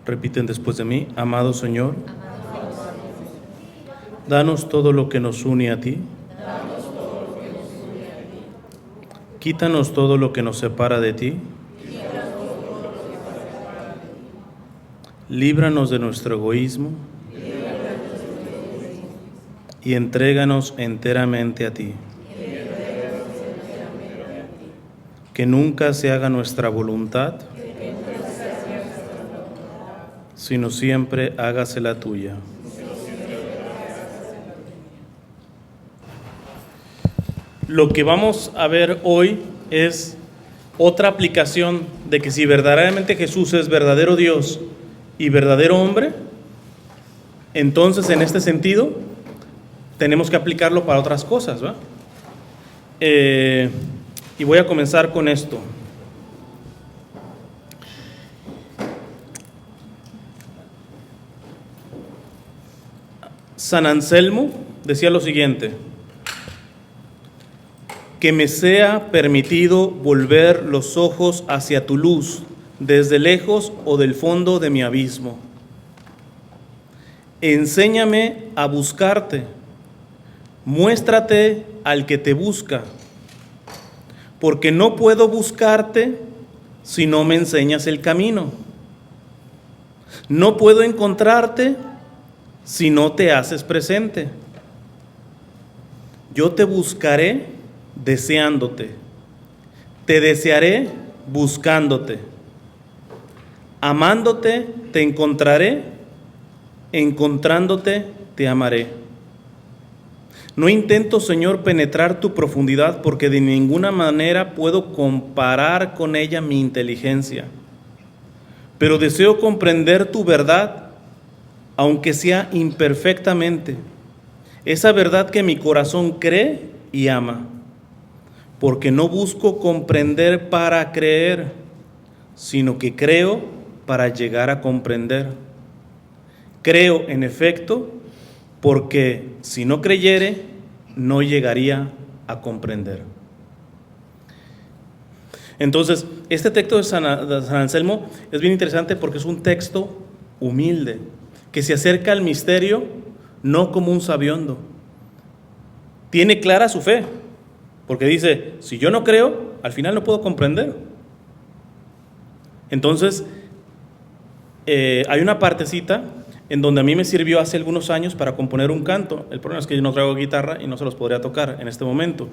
Repiten después de mí: amado Señor, danos todo lo que nos une a ti. Quítanos todo lo que nos separa de ti. Líbranos de nuestro egoísmo y entréganos enteramente a ti. Que nunca se haga nuestra voluntad, sino siempre hágase la tuya. Lo que vamos a ver hoy es otra aplicación de que si verdaderamente Jesús es verdadero Dios y verdadero hombre, entonces en este sentido tenemos que aplicarlo para otras cosas, ¿va? Y voy a comenzar con esto. San Anselmo decía lo siguiente: que me sea permitido volver los ojos hacia tu luz, desde lejos o del fondo de mi abismo. Enséñame a buscarte, muéstrate al que te busca, porque no puedo buscarte si no me enseñas el camino. No puedo encontrarte si no te haces presente. Yo te buscaré deseándote, te desearé buscándote, amándote te encontraré, encontrándote te amaré. No intento, Señor, penetrar tu profundidad, porque de ninguna manera puedo comparar con ella mi inteligencia, pero deseo comprender tu verdad, aunque sea imperfectamente, esa verdad que mi corazón cree y ama, porque no busco comprender para creer, sino que creo para llegar a comprender. Creo, en efecto, porque si no creyere, no llegaría a comprender. Entonces, este texto de San Anselmo es bien interesante porque es un texto humilde, que se acerca al misterio no como un sabiondo. Tiene clara su fe, porque dice: si yo no creo, al final no puedo comprender. Entonces, hay una partecita en donde a mí me sirvió hace algunos años para componer un canto. El problema es que yo no traigo guitarra y no se los podría tocar en este momento.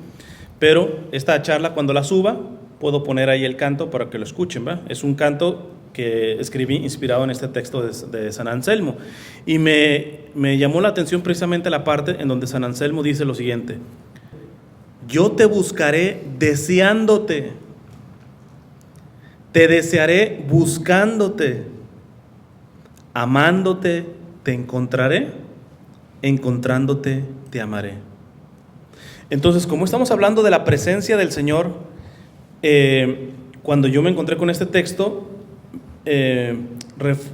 Pero esta charla, cuando la suba, puedo poner ahí el canto para que lo escuchen, ¿va? Es un canto que escribí inspirado en este texto de San Anselmo. Y me llamó la atención precisamente la parte en donde San Anselmo dice lo siguiente: yo te buscaré deseándote, te desearé buscándote, amándote te encontraré, encontrándote te amaré. Entonces, como estamos hablando de la presencia del Señor, cuando yo me encontré con este texto,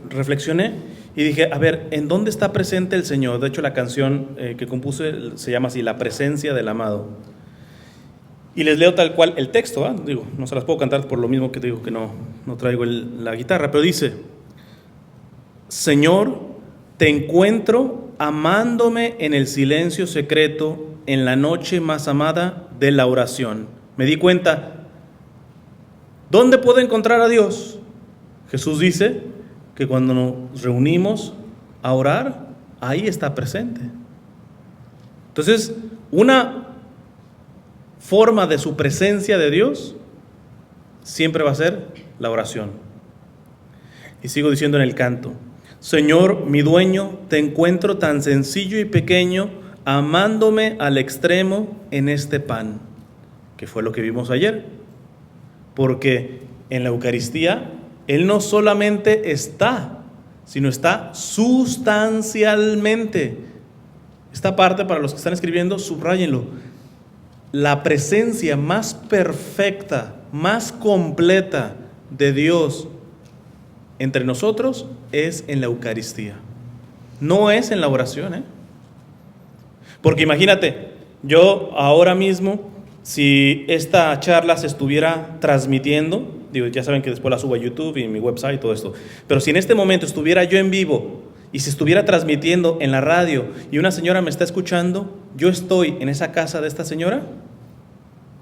reflexioné y dije: a ver, ¿en dónde está presente el Señor? De hecho, la canción que compuse se llama así: La presencia del amado. Y les leo tal cual el texto, ¿eh? Digo, no se las puedo cantar por lo mismo que digo que no traigo la guitarra, pero dice: Señor, te encuentro amándome en el silencio secreto, en la noche más amada de la oración. Me di cuenta, ¿dónde puedo encontrar a Dios? Jesús dice que cuando nos reunimos a orar, ahí está presente. Entonces, una forma de su presencia de Dios siempre va a ser la oración. Y sigo diciendo en el canto: Señor, mi dueño, te encuentro tan sencillo y pequeño, amándome al extremo en este pan, que fue lo que vimos ayer. Porque en la Eucaristía Él no solamente está, sino está sustancialmente. Esta parte, para los que están escribiendo, subráyenlo: la presencia más perfecta, más completa de Dios entre nosotros es en la Eucaristía, no es en la oración, Porque imagínate, yo ahora mismo, si esta charla se estuviera transmitiendo, digo, ya saben que después la subo a YouTube y mi website y todo esto, pero si en este momento estuviera yo en vivo y se estuviera transmitiendo en la radio y una señora me está escuchando, ¿yo estoy en esa casa de esta señora?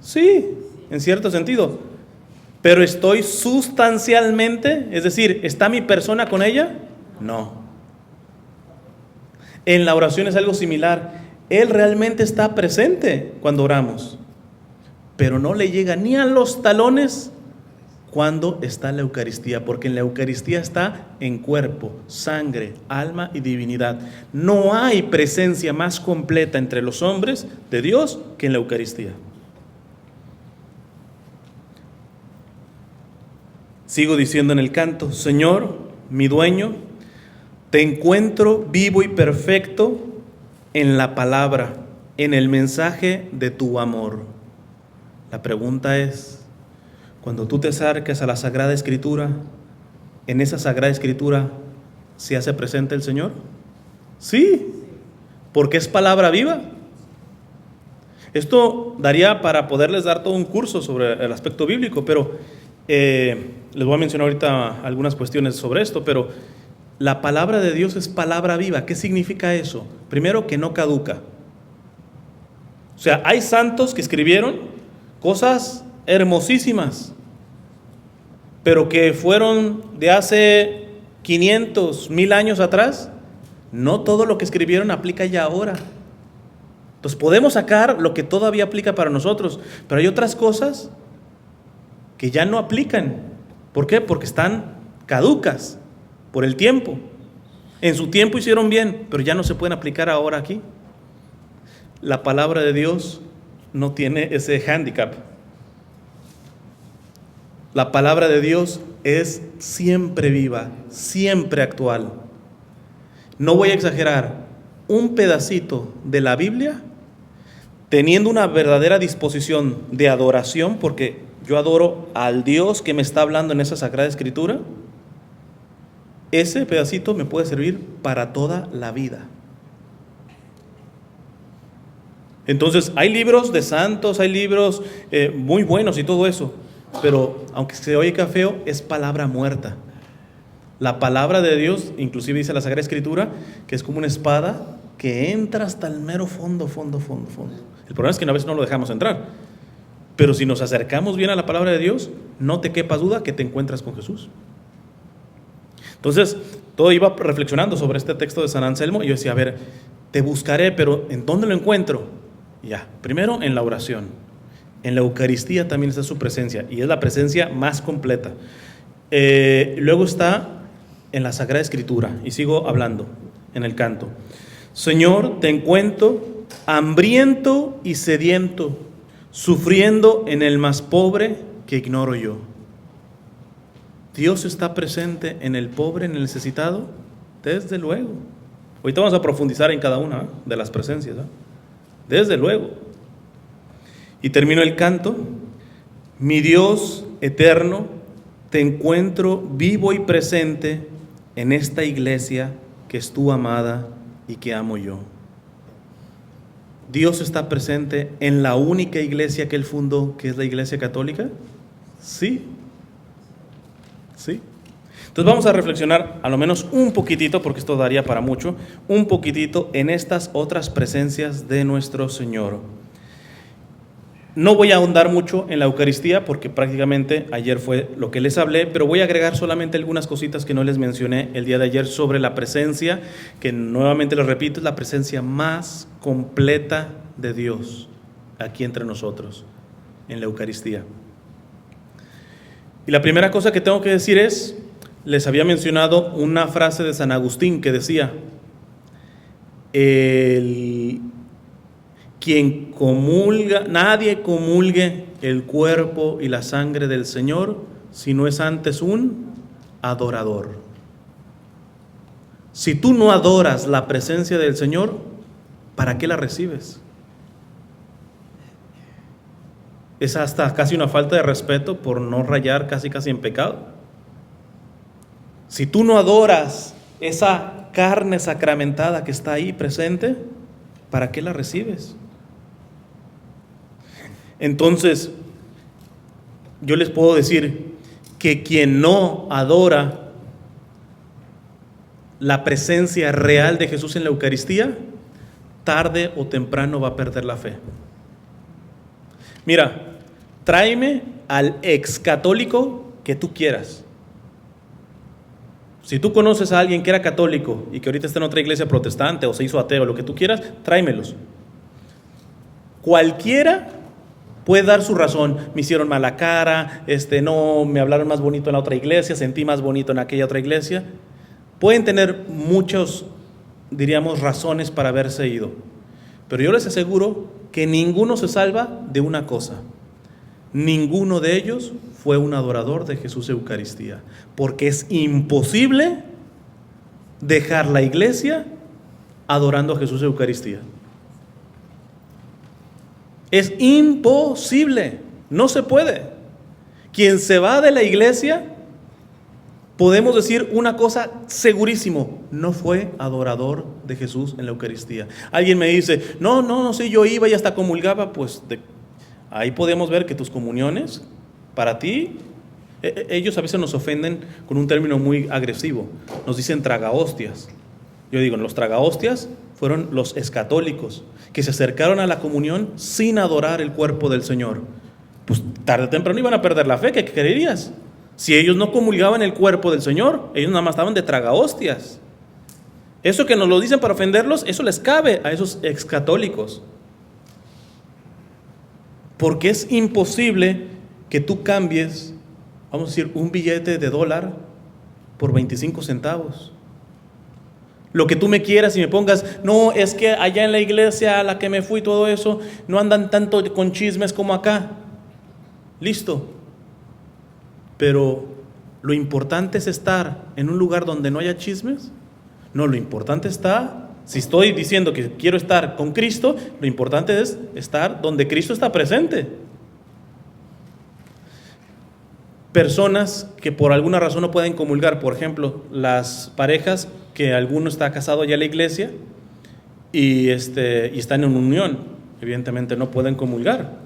Sí, en cierto sentido. Pero ¿estoy sustancialmente? Es decir, ¿está mi persona con ella? No. En la oración es algo similar. Él realmente está presente cuando oramos, pero no le llega ni a los talones cuando está en la Eucaristía, porque en la Eucaristía está en cuerpo, sangre, alma y divinidad. No hay presencia más completa entre los hombres de Dios que en la Eucaristía. Sigo diciendo en el canto: Señor, mi dueño, te encuentro vivo y perfecto en la palabra, en el mensaje de tu amor. La pregunta es, cuando tú te acercas a la Sagrada Escritura, ¿en esa Sagrada Escritura se hace presente el Señor? Sí, porque es palabra viva. Esto daría para poderles dar todo un curso sobre el aspecto bíblico, pero les voy a mencionar ahorita algunas cuestiones sobre esto, pero la palabra de Dios es palabra viva. ¿Qué significa eso? Primero, que no caduca. O sea, hay santos que escribieron cosas hermosísimas, pero que fueron de hace 500, 1000 años atrás. No todo lo que escribieron aplica ya ahora. Entonces podemos sacar lo que todavía aplica para nosotros, pero hay otras cosas que ya no aplican. ¿Por qué? Porque están caducas por el tiempo. En su tiempo hicieron bien, pero ya no se pueden aplicar ahora aquí. La palabra de Dios no tiene ese hándicap. La palabra de Dios es siempre viva, siempre actual. No voy a exagerar, un pedacito de la Biblia, teniendo una verdadera disposición de adoración, porque yo adoro al Dios que me está hablando en esa Sagrada Escritura, ese pedacito me puede servir para toda la vida. Entonces, hay libros de santos, hay libros muy buenos y todo eso, pero aunque se oiga feo, es palabra muerta. La palabra de Dios, inclusive dice la Sagrada Escritura, que es como una espada que entra hasta el mero fondo. El problema es que a veces no lo dejamos entrar, pero si nos acercamos bien a la palabra de Dios, no te quepa duda que te encuentras con Jesús. Entonces, todo iba reflexionando sobre este texto de San Anselmo y yo decía, a ver, te buscaré, pero ¿en dónde lo encuentro? Ya, primero en la oración. En la Eucaristía también está su presencia y es la presencia más completa. Luego está en la Sagrada Escritura y sigo hablando en el canto. Señor, te encuentro hambriento y sediento, sufriendo en el más pobre que ignoro yo. ¿Dios está presente en el pobre, en el necesitado? Desde luego. Ahorita vamos a profundizar en cada una de las presencias, ¿eh? Desde luego. Y termino el canto. Mi Dios eterno, te encuentro vivo y presente en esta iglesia que es tu amada y que amo yo. ¿Dios está presente en la única iglesia que Él fundó, que es la Iglesia Católica? Sí. Sí. Entonces vamos a reflexionar a lo menos un poquitito, porque esto daría para mucho, un poquitito en estas otras presencias de nuestro Señor. No voy a ahondar mucho en la Eucaristía porque prácticamente ayer fue lo que les hablé, pero voy a agregar solamente algunas cositas que no les mencioné el día de ayer sobre la presencia, que nuevamente les repito, es la presencia más completa de Dios aquí entre nosotros, en la Eucaristía. Y la primera cosa que tengo que decir es, les había mencionado una frase de San Agustín que decía, quien comulga, nadie comulgue el cuerpo y la sangre del Señor si no es antes un adorador. Si tú no adoras la presencia del Señor, ¿para qué la recibes? Es hasta casi una falta de respeto por no rayar casi en pecado. Si tú no adoras esa carne sacramentada que está ahí presente, ¿para qué la recibes? Entonces, yo les puedo decir que quien no adora la presencia real de Jesús en la Eucaristía, tarde o temprano va a perder la fe. Mira, tráeme al ex católico que tú quieras. Si tú conoces a alguien que era católico y que ahorita está en otra iglesia protestante o se hizo ateo, lo que tú quieras, tráemelos. Cualquiera puede dar su razón. Me hicieron mala cara, no, me hablaron más bonito en la otra iglesia, sentí más bonito en aquella otra iglesia. Pueden tener muchos, diríamos, razones para haberse ido. Pero yo les aseguro que ninguno se salva de una cosa. Ninguno de ellos fue un adorador de Jesús Eucaristía. Porque es imposible dejar la iglesia adorando a Jesús Eucaristía. Es imposible, no se puede. Quien se va de la iglesia, podemos decir una cosa segurísimo, no fue adorador de Jesús en la Eucaristía. Alguien me dice, no sé, yo iba y hasta comulgaba, pues ahí podemos ver que tus comuniones, para ti, ellos a veces nos ofenden con un término muy agresivo, nos dicen tragahostias. Yo digo, los tragahostias fueron los escatólicos, que se acercaron a la comunión sin adorar el cuerpo del Señor. Pues tarde o temprano iban a perder la fe, ¿qué creerías? Si ellos no comulgaban el cuerpo del Señor, ellos nada más estaban de tragahostias. Eso que nos lo dicen para ofenderlos, eso les cabe a esos excatólicos. Porque es imposible que tú cambies, vamos a decir, un billete de $1 por 25 centavos. Lo que tú me quieras y me pongas, no, es que allá en la iglesia a la que me fui, todo eso, no andan tanto con chismes como acá. Listo. Pero lo importante es estar en un lugar donde no haya chismes. No, lo importante está, si estoy diciendo que quiero estar con Cristo, lo importante es estar donde Cristo está presente. Personas que por alguna razón no pueden comulgar, por ejemplo, las parejas que alguno está casado ya en la iglesia y están en unión, evidentemente no pueden comulgar.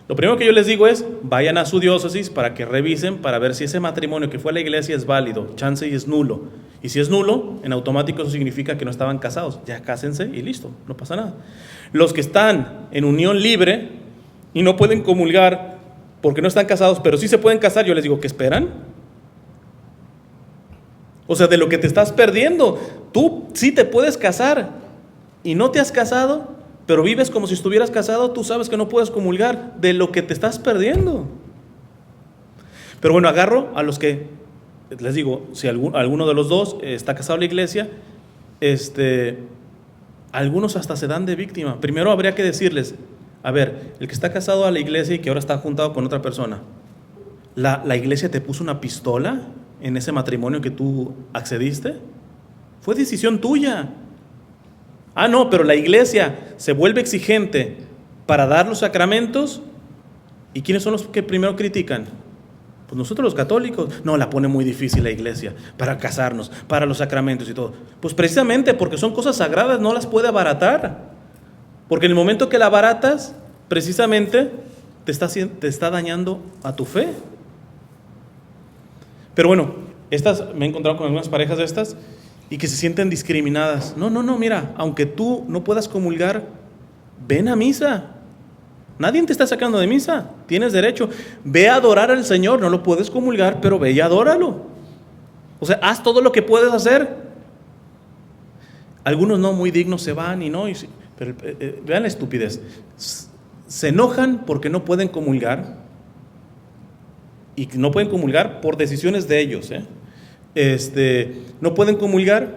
Lo primero que yo les digo es, vayan a su diócesis para que revisen, para ver si ese matrimonio que fue a la iglesia es válido, chance y es nulo. Y si es nulo, en automático eso significa que no estaban casados. Ya cásense y listo, no pasa nada. Los que están en unión libre y no pueden comulgar porque no están casados, pero sí se pueden casar, yo les digo, ¿qué esperan? O sea, de lo que te estás perdiendo. Tú sí te puedes casar y no te has casado, pero vives como si estuvieras casado, tú sabes que no puedes comulgar, de lo que te estás perdiendo. Pero bueno, agarro a los que, les digo, si alguno de los dos está casado en la iglesia, algunos hasta se dan de víctima. Primero habría que decirles, a ver, el que está casado a la iglesia y que ahora está juntado con otra persona, ¿la iglesia te puso una pistola en ese matrimonio que tú accediste? Fue decisión tuya. Ah, no, pero la iglesia se vuelve exigente para dar los sacramentos. ¿Y quiénes son los que primero critican? Pues nosotros los católicos. No, la pone muy difícil la iglesia para casarnos, para los sacramentos y todo. Pues precisamente porque son cosas sagradas, no las puede abaratar. Porque en el momento que la abaratas, precisamente te está dañando a tu fe. Pero bueno, me he encontrado con algunas parejas de estas y que se sienten discriminadas. No, mira, aunque tú no puedas comulgar, ven a misa. Nadie te está sacando de misa, tienes derecho. Ve a adorar al Señor, no lo puedes comulgar, pero ve y adóralo. O sea, haz todo lo que puedes hacer. Algunos no, muy dignos se van pero vean la estupidez. Se enojan porque no pueden comulgar. Y no pueden comulgar por decisiones de ellos. No pueden comulgar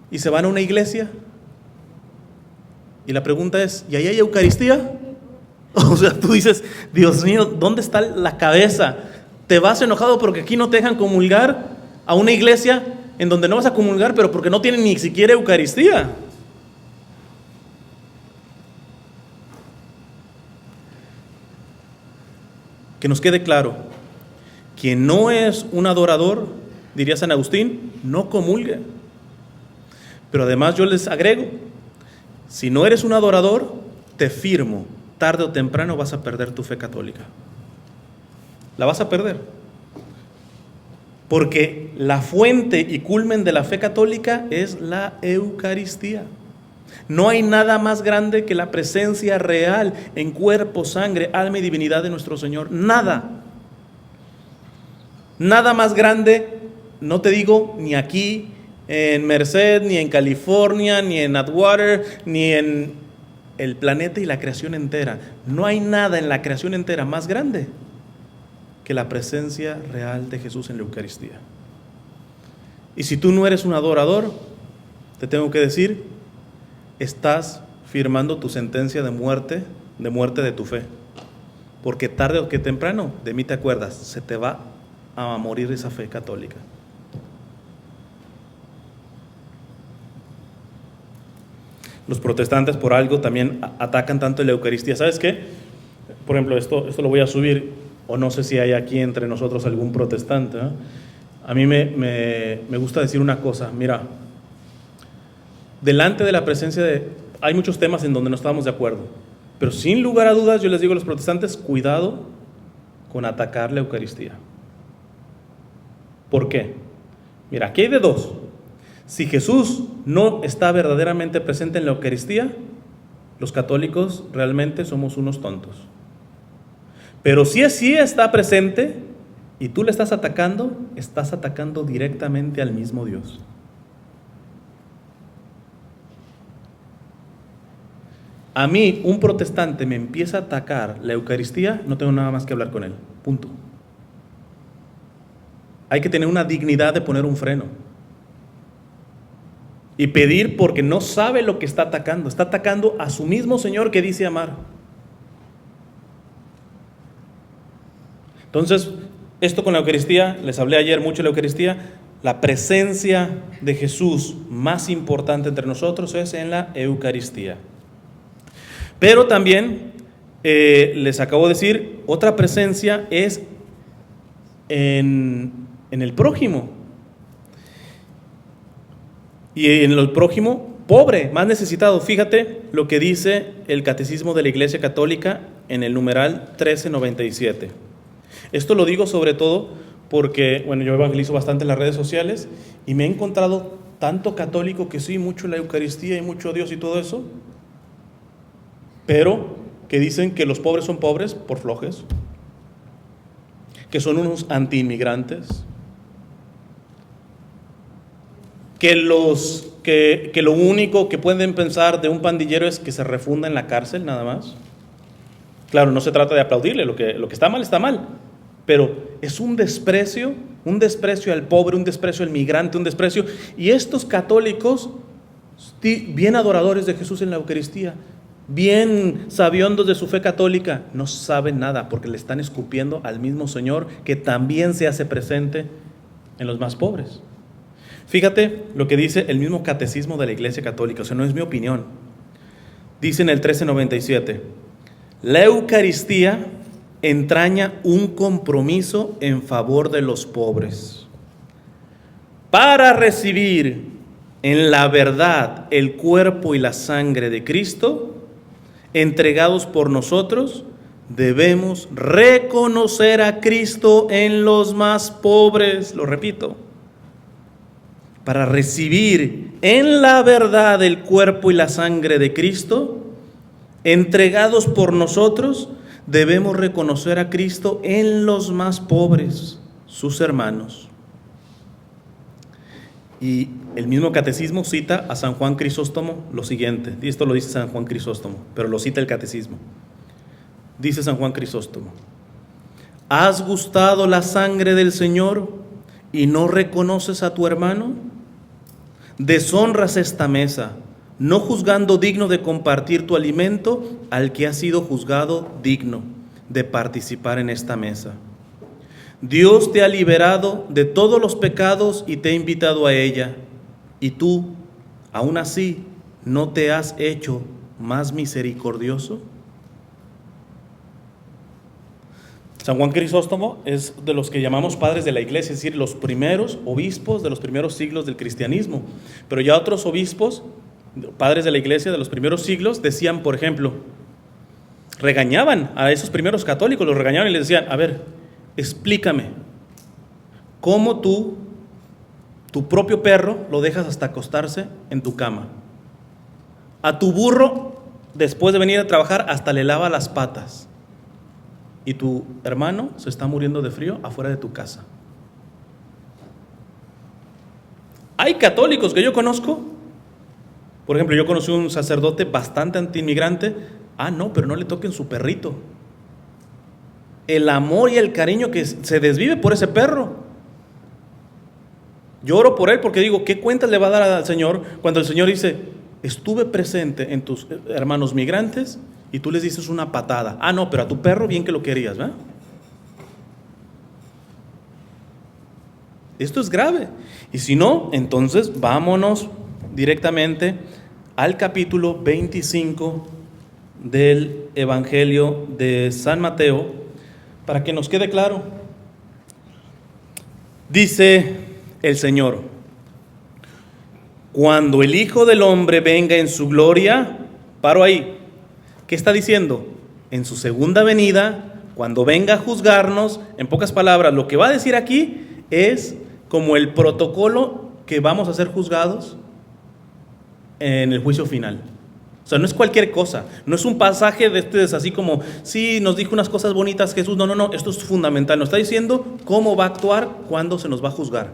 y se van a una iglesia. Y la pregunta es, ¿y ahí hay Eucaristía? O sea, tú dices, Dios mío, ¿dónde está la cabeza? ¿Te vas enojado porque aquí no te dejan comulgar a una iglesia en donde no vas a comulgar, pero porque no tienen ni siquiera Eucaristía? Que nos quede claro, quien no es un adorador, diría San Agustín, no comulgue. Pero además yo les agrego, si no eres un adorador, te firmo, tarde o temprano vas a perder tu fe católica. La vas a perder. Porque la fuente y culmen de la fe católica es la Eucaristía. No hay nada más grande que la presencia real en cuerpo, sangre, alma y divinidad de nuestro Señor. Nada. Nada más grande, no te digo ni aquí en Merced, ni en California, ni en Atwater, ni en el planeta y la creación entera. No hay nada en la creación entera más grande que la presencia real de Jesús en la Eucaristía. Y si tú no eres un adorador, te tengo que decir, estás firmando tu sentencia de muerte de tu fe. Porque tarde o que temprano, de mí te acuerdas, se te va a morir esa fe católica. Los protestantes por algo también atacan tanto la Eucaristía. ¿Sabes qué? Por ejemplo, esto lo voy a subir, o no sé si hay aquí entre nosotros algún protestante, ¿eh? A mí me gusta decir una cosa. Mira, delante de la presencia hay muchos temas en donde no estamos de acuerdo, pero sin lugar a dudas yo les digo a los protestantes, cuidado con atacar la Eucaristía. ¿Por qué? Mira, aquí hay de dos. Si Jesús no está verdaderamente presente en la Eucaristía, los católicos realmente somos unos tontos. Pero si sí está presente y tú le estás atacando directamente al mismo Dios. A mí, un protestante me empieza a atacar la Eucaristía, no tengo nada más que hablar con él. Punto. Hay que tener una dignidad de poner un freno. Y pedir porque no sabe lo que está atacando. Está atacando a su mismo Señor que dice amar. Entonces, esto con la Eucaristía, les hablé ayer mucho de la Eucaristía, la presencia de Jesús más importante entre nosotros es en la Eucaristía. Pero también, les acabo de decir, otra presencia es en el prójimo. Y en el prójimo pobre, más necesitado. Fíjate lo que dice el Catecismo de la Iglesia Católica en el numeral 1397. Esto lo digo sobre todo porque, bueno, yo evangelizo bastante en las redes sociales y me he encontrado tanto católico que sí, mucho la Eucaristía y mucho Dios y todo eso, pero que dicen que los pobres son pobres por flojes, que son unos anti-inmigrantes, que lo único que pueden pensar de un pandillero es que se refunda en la cárcel, nada más. Claro, no se trata de aplaudirle, lo que está mal, pero es un desprecio al pobre, un desprecio al migrante, un desprecio. Y estos católicos, bien adoradores de Jesús en la Eucaristía, bien sabiondos de su fe católica, no saben nada porque le están escupiendo al mismo Señor que también se hace presente en los más pobres. Fíjate lo que dice el mismo Catecismo de la Iglesia Católica, o sea, no es mi opinión. Dice en el 1397, la Eucaristía entraña un compromiso en favor de los pobres. Para recibir en la verdad el cuerpo y la sangre de Cristo, entregados por nosotros, debemos reconocer a Cristo en los más pobres. Lo repito. Para recibir en la verdad el cuerpo y la sangre de Cristo, entregados por nosotros, debemos reconocer a Cristo en los más pobres, sus hermanos. Y el mismo catecismo cita a San Juan Crisóstomo lo siguiente, y esto lo dice San Juan Crisóstomo, pero lo cita el catecismo. Dice San Juan Crisóstomo: ¿has gustado la sangre del Señor y no reconoces a tu hermano? Deshonras esta mesa, no juzgando digno de compartir tu alimento al que ha sido juzgado digno de participar en esta mesa. Dios te ha liberado de todos los pecados y te ha invitado a ella, y tú, aún así, ¿no te has hecho más misericordioso? San Juan Crisóstomo es de los que llamamos padres de la iglesia, es decir, los primeros obispos de los primeros siglos del cristianismo. Pero ya otros obispos, padres de la iglesia de los primeros siglos, decían, por ejemplo, regañaban a esos primeros católicos, los regañaban y les decían: a ver, explícame, cómo tu propio perro, lo dejas hasta acostarse en tu cama. A tu burro, después de venir a trabajar, hasta le lava las patas. Y tu hermano se está muriendo de frío afuera de tu casa. Hay católicos que yo conozco. Por ejemplo, yo conocí un sacerdote bastante antiinmigrante. No, pero no le toquen su perrito. El amor y el cariño que se desvive por ese perro. Yo oro por él porque digo, ¿qué cuentas le va a dar al Señor cuando el Señor dice, estuve presente en tus hermanos migrantes y tú les dices una patada? No, pero a tu perro bien que lo querías, ¿verdad? Esto es grave. Y si no, entonces vámonos directamente al capítulo 25 del Evangelio de San Mateo, para que nos quede claro. Dice el Señor: cuando el Hijo del Hombre venga en su gloria, paro ahí. ¿Qué está diciendo? En su segunda venida, cuando venga a juzgarnos, en pocas palabras, lo que va a decir aquí es como el protocolo que vamos a ser juzgados en el juicio final. O sea, no es cualquier cosa, no es un pasaje de es así como, sí, nos dijo unas cosas bonitas Jesús, no, esto es fundamental, nos está diciendo cómo va a actuar cuando se nos va a juzgar,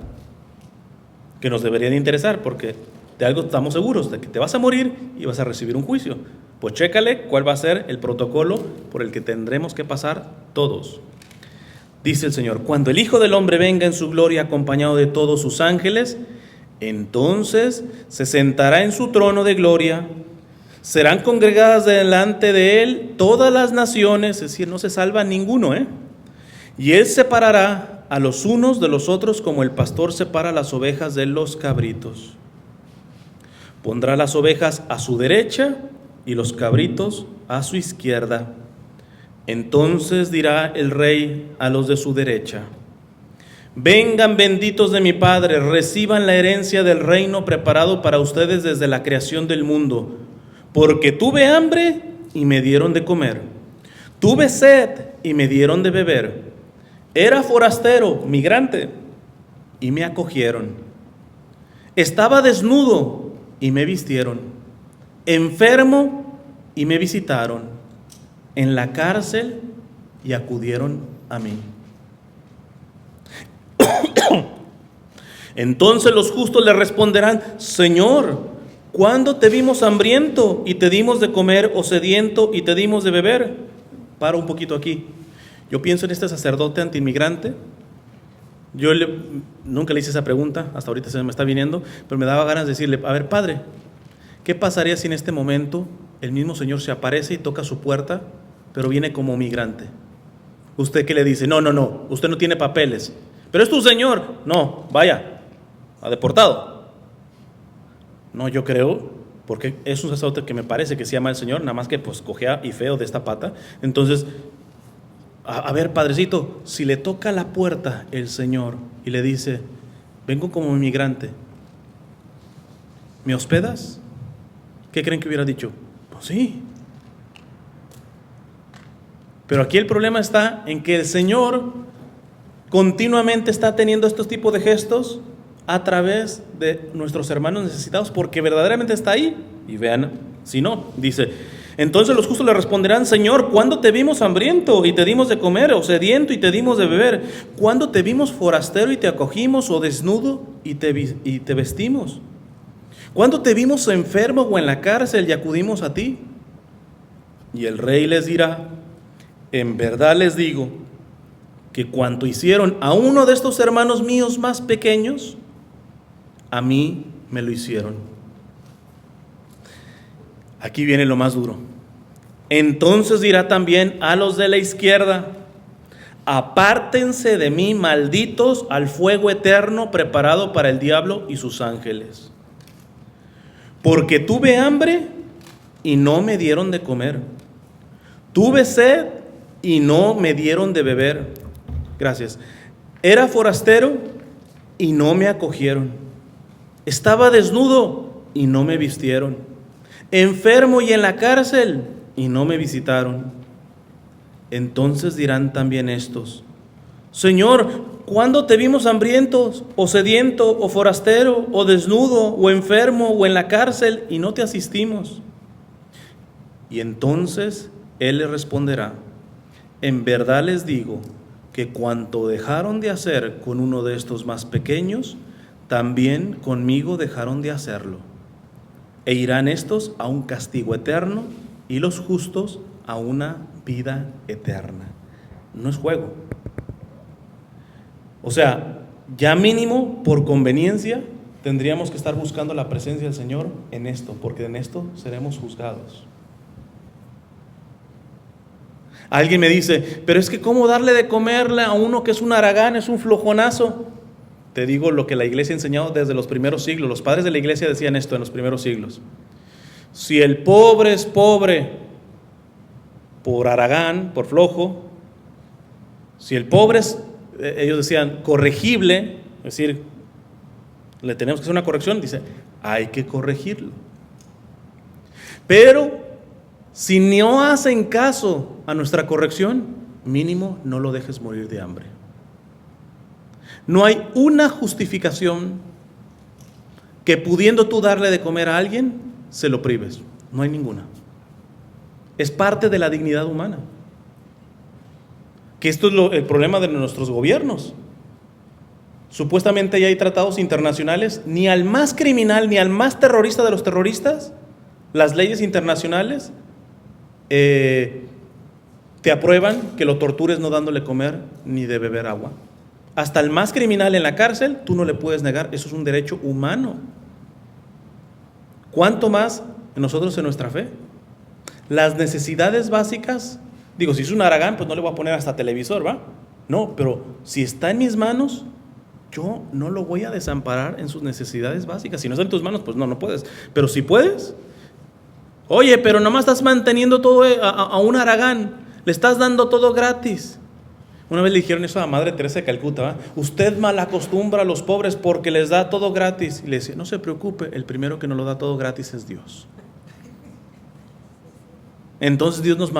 que nos debería de interesar, porque de algo estamos seguros, de que te vas a morir y vas a recibir un juicio. Pues chécale cuál va a ser el protocolo por el que tendremos que pasar todos. Dice el Señor: cuando el Hijo del Hombre venga en su gloria acompañado de todos sus ángeles, entonces se sentará en su trono de gloria. Serán congregadas delante de él todas las naciones, es decir, no se salva ninguno, y él separará a los unos de los otros como el pastor separa las ovejas de los cabritos. Pondrá las ovejas a su derecha y los cabritos a su izquierda. Entonces dirá el rey a los de su derecha: vengan benditos de mi Padre, reciban la herencia del reino preparado para ustedes desde la creación del mundo. Porque tuve hambre y me dieron de comer, tuve sed y me dieron de beber, era forastero, migrante, y me acogieron, estaba desnudo y me vistieron, enfermo y me visitaron, en la cárcel y acudieron a mí. Entonces los justos le responderán: Señor, ¿cuándo te vimos hambriento y te dimos de comer, o sediento y te dimos de beber? Paro un poquito aquí. Yo pienso en este sacerdote antiinmigrante. Nunca le hice esa pregunta, hasta ahorita se me está viniendo, pero me daba ganas de decirle: a ver, Padre, ¿qué pasaría si en este momento el mismo Señor se aparece y toca su puerta, pero viene como migrante? ¿Usted qué le dice? No, usted no tiene papeles. Pero es tu Señor. No, vaya, a deportado. No, yo creo, porque es un sacerdote que me parece que se llama el Señor, nada más que pues cojea y feo de esta pata. Entonces, a ver, padrecito, si le toca la puerta el Señor y le dice: vengo como inmigrante, ¿me hospedas? ¿Qué creen que hubiera dicho? Pues sí. Pero aquí el problema está en que el Señor continuamente está teniendo estos tipos de gestos a través de nuestros hermanos necesitados, porque verdaderamente está ahí. Y vean, si no, dice: entonces los justos le responderán: Señor, ¿cuándo te vimos hambriento y te dimos de comer, o sediento y te dimos de beber? ¿Cuándo te vimos forastero y te acogimos, o desnudo y te vestimos? ¿Cuándo te vimos enfermo o en la cárcel y acudimos a ti? Y el rey les dirá: en verdad les digo que cuanto hicieron a uno de estos hermanos míos más pequeños, a mí me lo hicieron. Aquí viene lo más duro. Entonces dirá también a los de la izquierda: apártense de mí, malditos, al fuego eterno preparado para el diablo y sus ángeles. Porque tuve hambre y no me dieron de comer, tuve sed y no me dieron de beber. Gracias. Era forastero y no me acogieron. Estaba desnudo y no me vistieron. Enfermo y en la cárcel y no me visitaron. Entonces dirán también estos: Señor, ¿cuándo te vimos hambrientos, o sediento, o forastero, o desnudo, o enfermo, o en la cárcel, y no te asistimos? Y entonces Él le responderá: en verdad les digo que cuanto dejaron de hacer con uno de estos más pequeños, también conmigo dejaron de hacerlo. E irán estos a un castigo eterno y los justos a una vida eterna. No es juego. O sea, ya mínimo por conveniencia tendríamos que estar buscando la presencia del Señor en esto, porque en esto seremos juzgados. Alguien me dice, pero es que ¿cómo darle de comerle a uno que es un haragán, es un flojonazo? Te digo lo que la iglesia ha enseñado desde los primeros siglos. Los padres de la iglesia decían esto en los primeros siglos. Si el pobre es pobre por haragán, por flojo, si el pobre es, ellos decían, corregible, es decir, le tenemos que hacer una corrección, dice, hay que corregirlo. Pero si no hacen caso a nuestra corrección, mínimo no lo dejes morir de hambre. No hay una justificación que pudiendo tú darle de comer a alguien, se lo prives. No hay ninguna. Es parte de la dignidad humana. Que esto es el problema de nuestros gobiernos. Supuestamente ya hay tratados internacionales, ni al más criminal, ni al más terrorista de los terroristas, las leyes internacionales te aprueban que lo tortures no dándole comer ni de beber agua. Hasta el más criminal en la cárcel, tú no le puedes negar, eso es un derecho humano. ¿Cuánto más nosotros en nuestra fe? Las necesidades básicas, digo, si es un haragán, pues no le voy a poner hasta televisor, ¿va? No, pero si está en mis manos, yo no lo voy a desamparar en sus necesidades básicas. Si no está en tus manos, pues no puedes. Pero si puedes, oye, pero nomás estás manteniendo todo a un haragán, le estás dando todo gratis. Una vez le dijeron eso a Madre Teresa de Calcuta, ¿va? Usted malacostumbra a los pobres porque les da todo gratis. Y le decía, no se preocupe, el primero que nos lo da todo gratis es Dios. Entonces Dios nos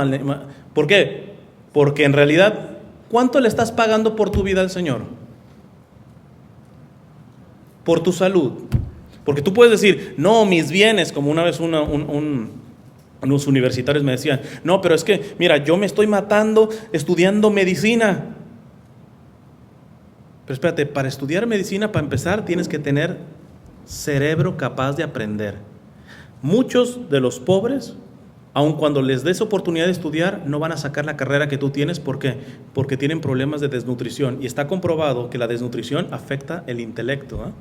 ¿por qué? Porque en realidad, ¿cuánto le estás pagando por tu vida al Señor? Por tu salud. Porque tú puedes decir, no, mis bienes, como una vez unos universitarios me decían, no, pero es que, mira, yo me estoy matando estudiando medicina. Pero espérate, para estudiar medicina, para empezar, tienes que tener cerebro capaz de aprender. Muchos de los pobres, aun cuando les des oportunidad de estudiar, no van a sacar la carrera que tú tienes. ¿Por qué? Porque tienen problemas de desnutrición. Y está comprobado que la desnutrición afecta el intelecto, ¿eh?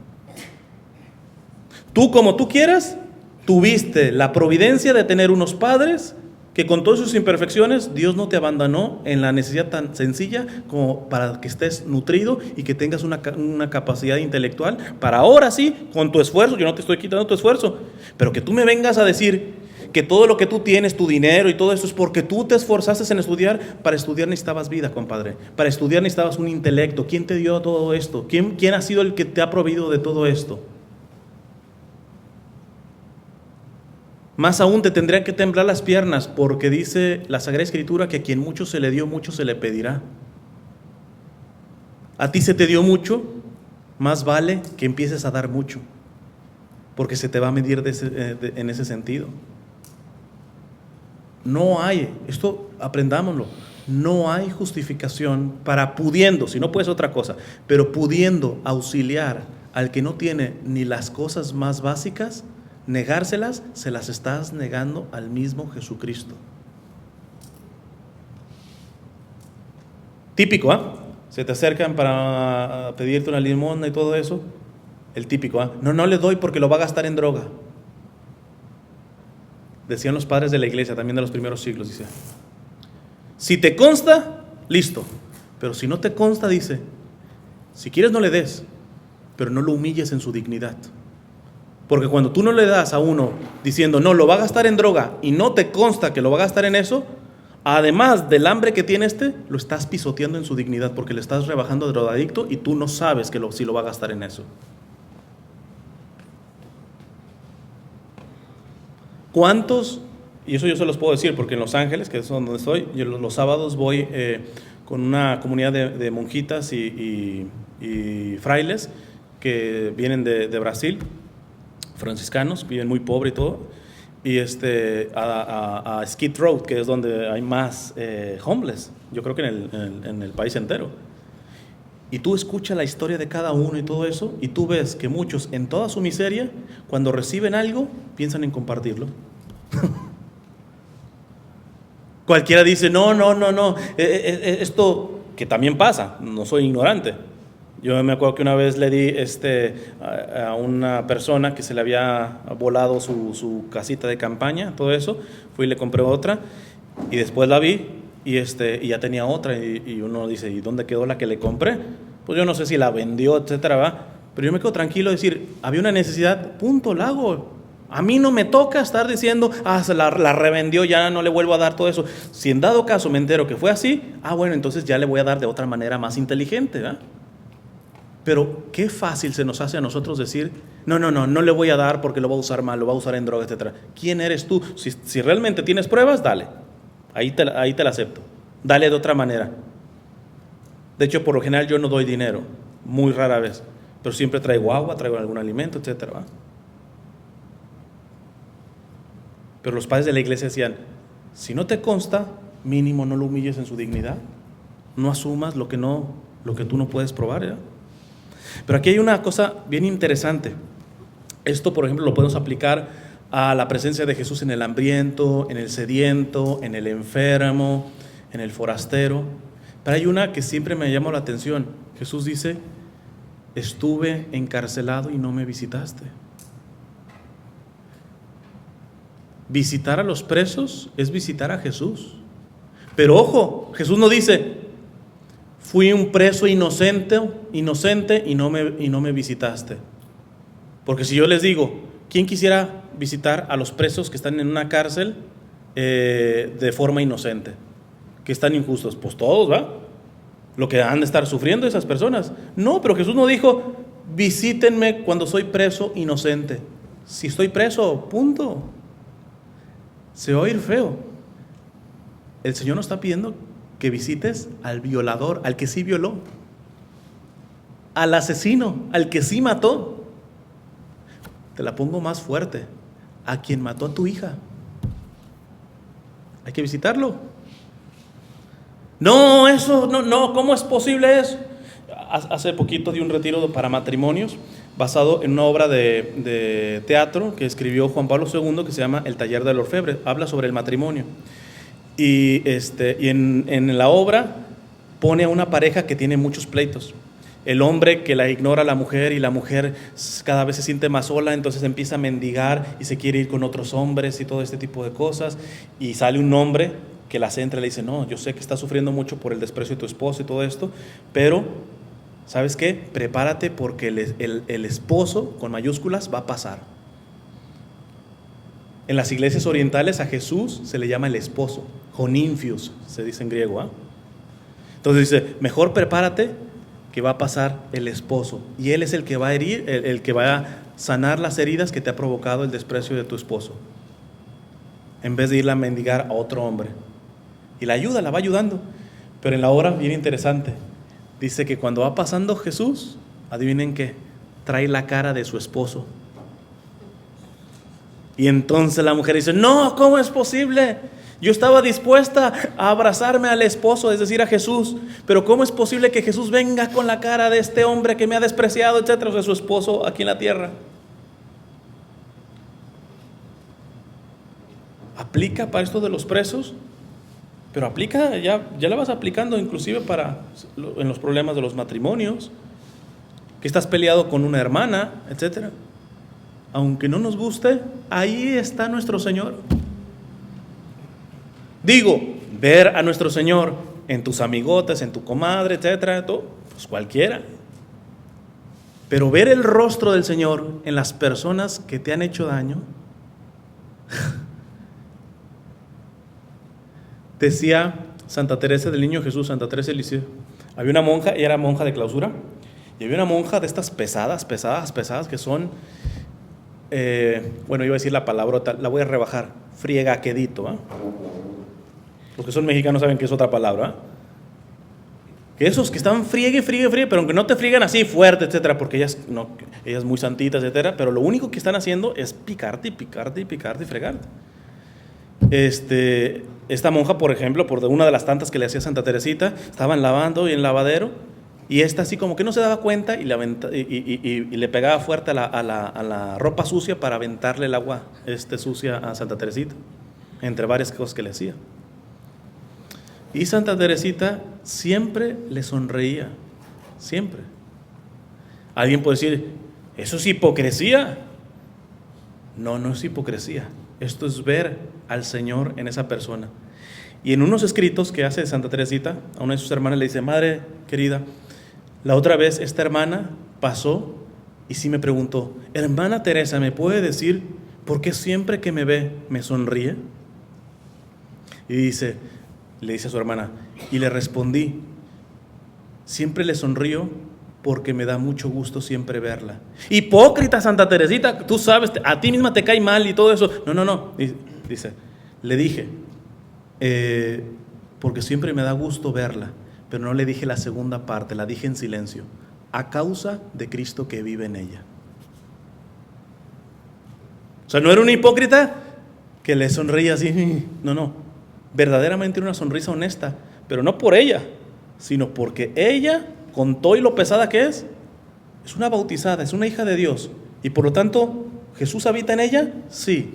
Tú, como tú quieras, tuviste la providencia de tener unos padres que con todas sus imperfecciones, Dios no te abandonó en la necesidad tan sencilla como para que estés nutrido y que tengas una capacidad intelectual para ahora sí, con tu esfuerzo, yo no te estoy quitando tu esfuerzo, pero que tú me vengas a decir que todo lo que tú tienes, tu dinero y todo eso es porque tú te esforzaste en estudiar. Para estudiar necesitabas vida, compadre. Para estudiar necesitabas un intelecto. ¿Quién te dio todo esto? ¿Quién ha sido el que te ha proveído de todo esto? Más aún te tendrían que temblar las piernas, porque dice la Sagrada Escritura que a quien mucho se le dio, mucho se le pedirá. A ti se te dio mucho, más vale que empieces a dar mucho, porque se te va a medir en ese sentido. No hay, esto aprendámoslo, no hay justificación para pudiendo, si no puedes otra cosa, pero pudiendo auxiliar al que no tiene ni las cosas más básicas, negárselas, se las estás negando al mismo Jesucristo. Típico, ¿ah? Se te acercan para pedirte una limosna y todo eso. El típico, ¿ah? No le doy porque lo va a gastar en droga. Decían los padres de la iglesia, también de los primeros siglos, dice, si te consta, listo. Pero si no te consta, dice, si quieres no le des, pero no lo humilles en su dignidad. Porque cuando tú no le das a uno diciendo, no, lo va a gastar en droga, y no te consta que lo va a gastar en eso, además del hambre que tiene lo estás pisoteando en su dignidad, porque le estás rebajando de drogadicto y tú no sabes si lo va a gastar en eso. ¿Cuántos? Y eso yo se los puedo decir, porque en Los Ángeles, que es donde estoy, yo los sábados voy con una comunidad de monjitas y frailes que vienen de Brasil, franciscanos, viven muy pobre y todo, y a Skid Row, que es donde hay más homeless, yo creo que en el país entero. Y tú escuchas la historia de cada uno y todo eso, y tú ves que muchos, en toda su miseria, cuando reciben algo, piensan en compartirlo. Cualquiera dice, no, esto que también pasa, no soy ignorante. Yo me acuerdo que una vez le di a una persona que se le había volado su casita de campaña, todo eso, fui y le compré otra, y después la vi, y ya tenía otra, y uno dice, ¿y dónde quedó la que le compré? Pues yo no sé si la vendió, etcétera, ¿va? Pero yo me quedo tranquilo de decir, había una necesidad, punto, la hago. A mí no me toca estar diciendo, se la revendió, ya no le vuelvo a dar todo eso. Si en dado caso me entero que fue así, bueno, entonces ya le voy a dar de otra manera más inteligente, ¿verdad? Pero qué fácil se nos hace a nosotros decir, no le voy a dar porque lo va a usar mal, lo va a usar en droga, etcétera. ¿Quién eres tú? Si realmente tienes pruebas, dale. Ahí te la acepto. Dale de otra manera. De hecho, por lo general yo no doy dinero, muy rara vez, pero siempre traigo agua, traigo algún alimento, etcétera, ¿va? Pero los padres de la iglesia decían, si no te consta, mínimo no lo humilles en su dignidad. No asumas lo que tú no puedes probar, ¿ya? Pero aquí hay una cosa bien interesante. Esto, por ejemplo, lo podemos aplicar a la presencia de Jesús en el hambriento, en el sediento, en el enfermo, en el forastero. Pero hay una que siempre me llamó la atención. Jesús dice, estuve encarcelado y no me visitaste. Visitar a los presos es visitar a Jesús. Pero ojo, Jesús no dice, fui un preso inocente y no me visitaste. Porque si yo les digo, ¿quién quisiera visitar a los presos que están en una cárcel de forma inocente? Que están injustos. Pues todos, ¿va? Lo que han de estar sufriendo esas personas. No, pero Jesús no dijo, visítenme cuando soy preso inocente. Si estoy preso, punto. Se va a oír feo. El Señor nos está pidiendo que visites al violador, al que sí violó, al asesino, al que sí mató. Te la pongo más fuerte, a quien mató a tu hija. Hay que visitarlo. No, eso, no, ¿cómo es posible eso? Hace poquito di un retiro para matrimonios basado en una obra de teatro que escribió Juan Pablo II que se llama El taller del orfebre. Habla sobre el matrimonio. Y en la obra pone a una pareja que tiene muchos pleitos. El hombre que la ignora a la mujer y la mujer cada vez se siente más sola, entonces empieza a mendigar y se quiere ir con otros hombres y todo este tipo de cosas. Y sale un hombre que la centra y le dice, no, yo sé que estás sufriendo mucho por el desprecio de tu esposo y todo esto, pero ¿sabes qué? Prepárate porque el esposo, con mayúsculas, va a pasar. En las iglesias orientales a Jesús se le llama el esposo, honinfius, se dice en griego, ¿eh? Entonces dice, mejor prepárate que va a pasar el esposo, y él es el que va a herir, el que va a sanar las heridas que te ha provocado el desprecio de tu esposo, en vez de irla a mendigar a otro hombre. Y la va ayudando. Pero en la obra, bien interesante, dice que cuando va pasando Jesús, adivinen qué, trae la cara de su esposo. Y entonces la mujer dice, no, ¿cómo es posible? Yo estaba dispuesta a abrazarme al esposo, es decir, a Jesús, pero ¿cómo es posible que Jesús venga con la cara de este hombre que me ha despreciado, etcétera, o sea, su esposo aquí en la tierra? ¿Aplica para esto de los presos? Pero aplica, ya la vas aplicando inclusive en los problemas de los matrimonios, que estás peleado con una hermana, etcétera. Aunque no nos guste, ahí está nuestro Señor. Digo, ver a nuestro Señor en tus amigotes, en tu comadre, etcétera, todo, pues cualquiera. Pero ver el rostro del Señor en las personas que te han hecho daño. Decía Santa Teresa del Niño Jesús, Santa Teresa de Lisieux, había una monja, ella era monja de clausura, y había una monja de estas pesadas, que son, iba a decir la palabrota, la voy a rebajar, friegaquedito, ¿eh? Los que son mexicanos saben que es otra palabra, ¿eh? Que esos que están friegue, pero aunque no te friegan así fuerte, etcétera, porque ellas muy santitas, etcétera, pero lo único que están haciendo es picarte y fregarte. Esta monja, por ejemplo, por una de las tantas que le hacía Santa Teresita, estaban lavando y en lavadero, y esta así como que no se daba cuenta y le pegaba fuerte a la ropa sucia para aventarle el agua sucia a Santa Teresita, entre varias cosas que le hacía. Y Santa Teresita siempre le sonreía, siempre. Alguien puede decir, ¿eso es hipocresía? No, no es hipocresía. Esto es ver al Señor en esa persona. Y en unos escritos que hace Santa Teresita, a una de sus hermanas le dice, madre querida, la otra vez esta hermana pasó y sí me preguntó, hermana Teresa, ¿me puede decir por qué siempre que me ve me sonríe? Y le dice a su hermana, y le respondí, siempre le sonrío porque me da mucho gusto siempre verla. Hipócrita, Santa Teresita, tú sabes, a ti misma te cae mal y todo eso. No, dice, le dije, porque siempre me da gusto verla, pero no le dije la segunda parte, la dije en silencio, a causa de Cristo que vive en ella. O sea, no era una hipócrita que le sonreía así, no, verdaderamente era una sonrisa honesta, pero no por ella, sino porque ella, con todo y lo pesada que es una bautizada, es una hija de Dios, y por lo tanto, ¿Jesús habita en ella? Sí.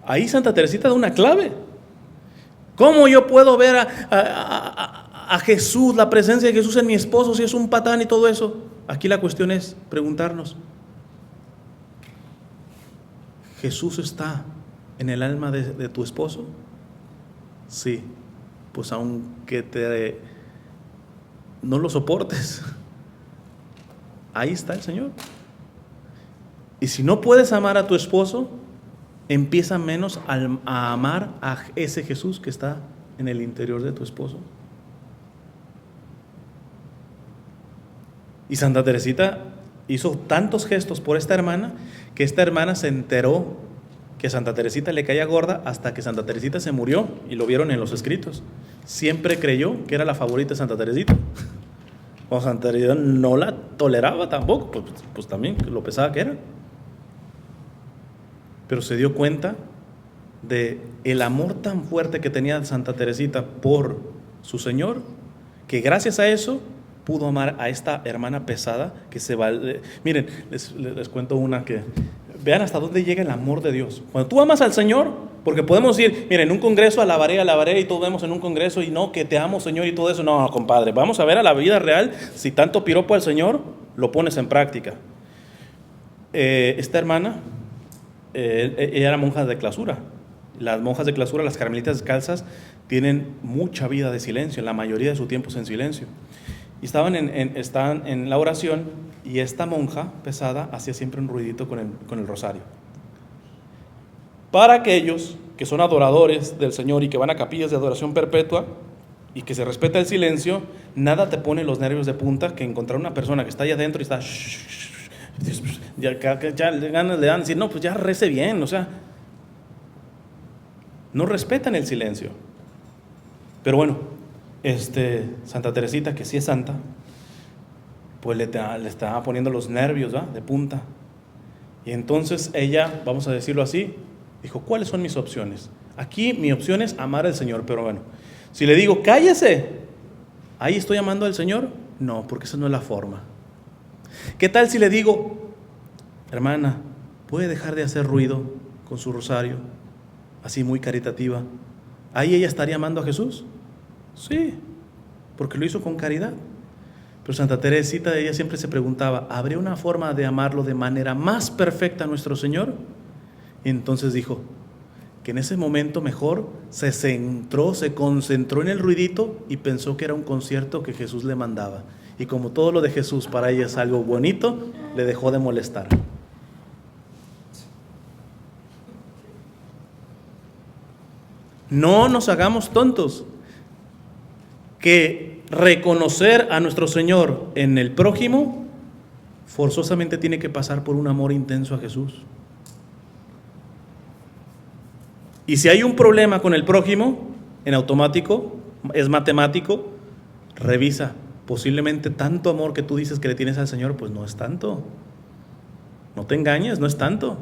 Ahí Santa Teresita da una clave. ¿Cómo yo puedo ver a Jesús, la presencia de Jesús en mi esposo, si es un patán y todo eso? Aquí la cuestión es preguntarnos, ¿Jesús está en el alma de tu esposo? Sí. Pues aunque no lo soportes, ahí está el Señor. Y si no puedes amar a tu esposo, empieza menos a amar a ese Jesús que está en el interior de tu esposo. Y Santa Teresita hizo tantos gestos por esta hermana, que esta hermana se enteró que Santa Teresita le caía gorda hasta que Santa Teresita se murió, y lo vieron en los escritos. Siempre creyó que era la favorita de Santa Teresita. O Santa Teresita no la toleraba tampoco, pues también lo pesada que era. Pero se dio cuenta de el amor tan fuerte que tenía Santa Teresita por su Señor, que gracias a eso pudo amar a esta hermana pesada que se va. Miren, les cuento una que vean hasta dónde llega el amor de Dios. Cuando tú amas al Señor, porque podemos ir, miren, en un congreso alabaré, y todos vemos en un congreso y no, que te amo Señor y todo eso. No, compadre, vamos a ver a la vida real. Si tanto piropo al Señor, lo pones en práctica. Esta hermana, ella era monja de clausura. Las monjas de clausura, las carmelitas descalzas, tienen mucha vida de silencio, la mayoría de su tiempo es en silencio. Y estaban en la oración, y esta monja pesada hacía siempre un ruidito con el rosario. Para aquellos que son adoradores del Señor y que van a capillas de adoración perpetua y que se respeta el silencio, nada te pone los nervios de punta que encontrar una persona que está allá adentro y está ya le dan decir, no, pues ya rece bien, o sea, no respetan el silencio. Pero bueno, Santa Teresita, que sí es santa, pues le estaba poniendo los nervios, ¿va?, de punta. Y entonces ella, vamos a decirlo así, dijo, ¿cuáles son mis opciones? Aquí mi opción es amar al Señor, pero bueno, si le digo, cállese, ¿ahí estoy amando al Señor? No, porque esa no es la forma. ¿Qué tal si le digo, hermana, puede dejar de hacer ruido con su rosario, así muy caritativa? ¿Ahí ella estaría amando a Jesús? Sí, porque lo hizo con caridad. Pero Santa Teresita, ella siempre se preguntaba, ¿habría una forma de amarlo de manera más perfecta a nuestro Señor? Y entonces dijo que en ese momento mejor se concentró en el ruidito y pensó que era un concierto que Jesús le mandaba. Y como todo lo de Jesús para ella es algo bonito, le dejó de molestar. No nos hagamos tontos, que reconocer a nuestro Señor en el prójimo forzosamente tiene que pasar por un amor intenso a Jesús. Y si hay un problema con el prójimo, en automático, es matemático, Revisa, posiblemente tanto amor que tú dices que le tienes al Señor, pues no es tanto. No te engañes, no es tanto.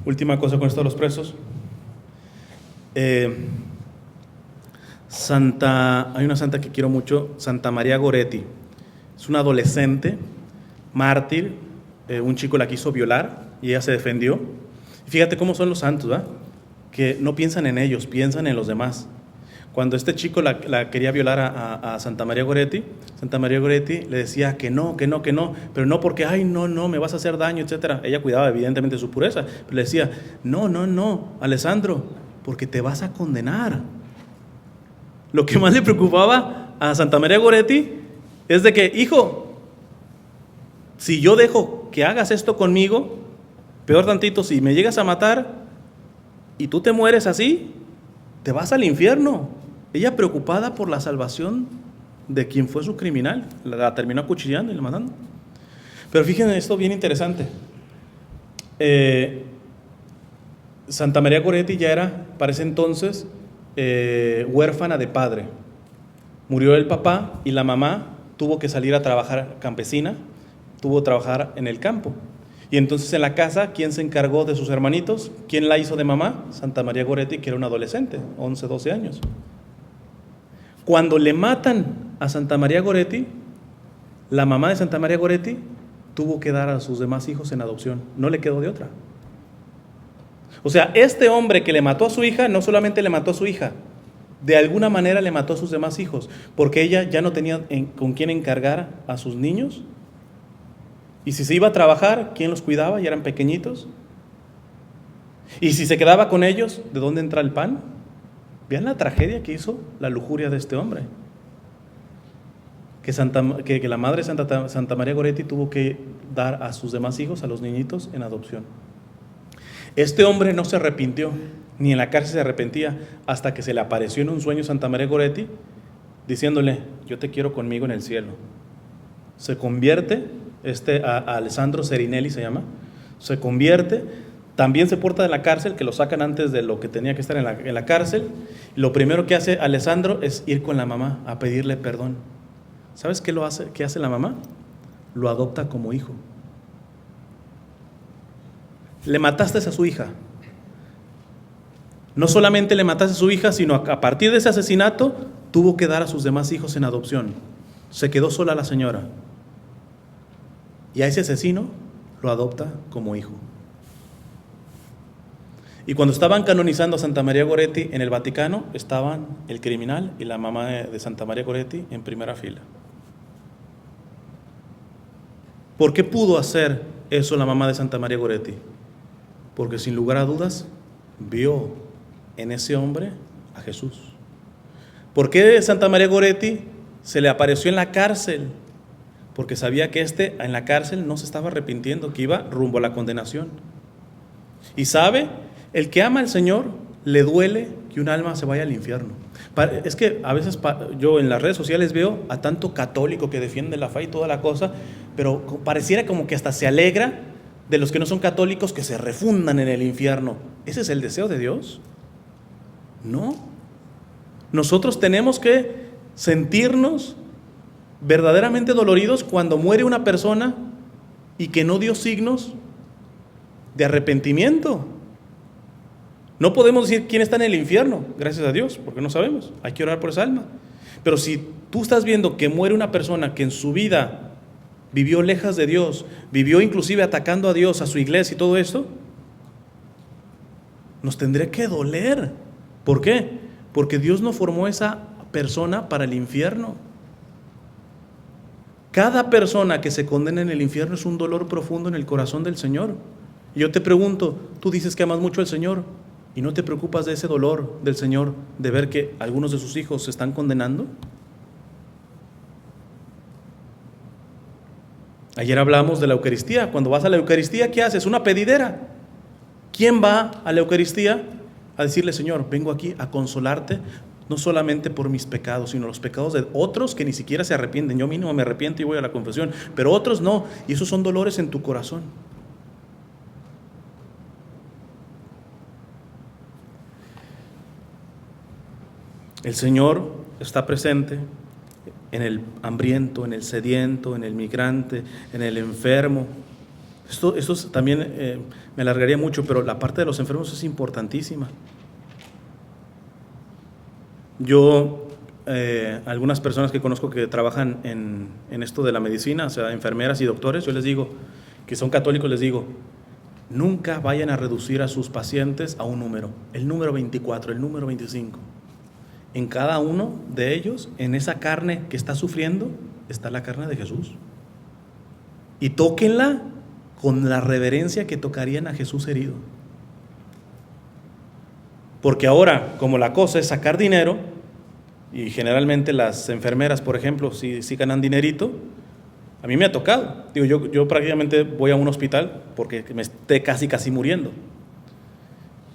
Última cosa con esto de los presos. Hay una santa que quiero mucho, Santa María Goretti. Es una adolescente, mártir. Un chico la quiso violar y ella se defendió. Y fíjate cómo son los santos, ¿verdad? Que no piensan en ellos, piensan en los demás. Cuando este chico la quería violar a Santa María Goretti le decía que no, pero no porque, ay, no, me vas a hacer daño, etcétera. Ella cuidaba evidentemente de su pureza, pero le decía, no, Alessandro, porque te vas a condenar. Lo que más le preocupaba a Santa María Goretti es de que, hijo, si yo dejo que hagas esto conmigo, peor tantito, si me llegas a matar y tú te mueres así, te vas al infierno. Ella preocupada por la salvación de quien fue su criminal, la terminó acuchillando y la matando. Pero fíjense esto bien interesante. Santa María Goretti ya era, para ese entonces, huérfana de padre. Murió el papá y la mamá tuvo que salir a trabajar campesina, tuvo que trabajar en el campo. Y entonces en la casa, ¿quién se encargó de sus hermanitos? ¿Quién la hizo de mamá? Santa María Goretti, que era una adolescente, 11, 12 años. Cuando le matan a Santa María Goretti, la mamá de Santa María Goretti tuvo que dar a sus demás hijos en adopción. No le quedó de otra. O sea, este hombre que le mató a su hija, no solamente le mató a su hija, de alguna manera le mató a sus demás hijos, porque ella ya no tenía con quién encargar a sus niños. Y si se iba a trabajar, ¿quién los cuidaba? Ya eran pequeñitos. Y si se quedaba con ellos, ¿de dónde entra el pan? Vean la tragedia que hizo la lujuria de este hombre. Que la madre Santa María Goretti tuvo que dar a sus demás hijos, a los niñitos, en adopción. Este hombre no se arrepintió, ni en la cárcel se arrepentía, hasta que se le apareció en un sueño Santa María Goretti, diciéndole, yo te quiero conmigo en el cielo. Se convierte, a Alessandro Serinelli se llama, se convierte. También se porta de la cárcel, que lo sacan antes de lo que tenía que estar en la cárcel. Lo primero que hace Alessandro es ir con la mamá a pedirle perdón. ¿Sabes qué hace la mamá? Lo adopta como hijo. Le mataste a su hija. No solamente le mataste a su hija, sino a partir de ese asesinato tuvo que dar a sus demás hijos en adopción. Se quedó sola la señora. Y a ese asesino lo adopta como hijo. Y cuando estaban canonizando a Santa María Goretti en el Vaticano, estaban el criminal y la mamá de Santa María Goretti en primera fila. ¿Por qué pudo hacer eso la mamá de Santa María Goretti? Porque sin lugar a dudas vio en ese hombre a Jesús. ¿Por qué Santa María Goretti se le apareció en la cárcel? Porque sabía que en la cárcel no se estaba arrepintiendo, que iba rumbo a la condenación. Y sabe, el que ama al Señor le duele que un alma se vaya al infierno. Es que a veces yo en las redes sociales veo a tanto católico que defiende la fe y toda la cosa, pero pareciera como que hasta se alegra de los que no son católicos que se refundan en el infierno. ¿Ese es el deseo de Dios? No. Nosotros tenemos que sentirnos verdaderamente doloridos cuando muere una persona y que no dio signos de arrepentimiento. No podemos decir quién está en el infierno, gracias a Dios, porque no sabemos. Hay que orar por esa alma. Pero si tú estás viendo que muere una persona que en su vida vivió lejos de Dios, vivió inclusive atacando a Dios, a su iglesia y todo esto, nos tendría que doler. ¿Por qué? Porque Dios no formó esa persona para el infierno. Cada persona que se condena en el infierno es un dolor profundo en el corazón del Señor. Y yo te pregunto, tú dices que amas mucho al Señor y no te preocupas de ese dolor del Señor, de ver que algunos de sus hijos se están condenando. Ayer hablamos de la Eucaristía. Cuando vas a la Eucaristía, ¿qué haces? Una pedidera. ¿Quién va a la Eucaristía a decirle, Señor, vengo aquí a consolarte, no solamente por mis pecados, sino los pecados de otros que ni siquiera se arrepienten? Yo mismo me arrepiento y voy a la confesión, pero otros no, y esos son dolores en tu corazón. El Señor está presente en el hambriento, en el sediento, en el migrante, en el enfermo. Esto también me alargaría mucho, pero la parte de los enfermos es importantísima. Yo, algunas personas que conozco que trabajan en esto de la medicina, o sea, enfermeras y doctores, yo les digo, que son católicos, les digo, nunca vayan a reducir a sus pacientes a un número, el número 24, el número 25. En cada uno de ellos, en esa carne que está sufriendo, está la carne de Jesús. Y tóquenla con la reverencia que tocarían a Jesús herido. Porque ahora, como la cosa es sacar dinero, y generalmente las enfermeras, por ejemplo, si ganan dinerito, a mí me ha tocado. Digo, yo prácticamente voy a un hospital porque me esté casi muriendo.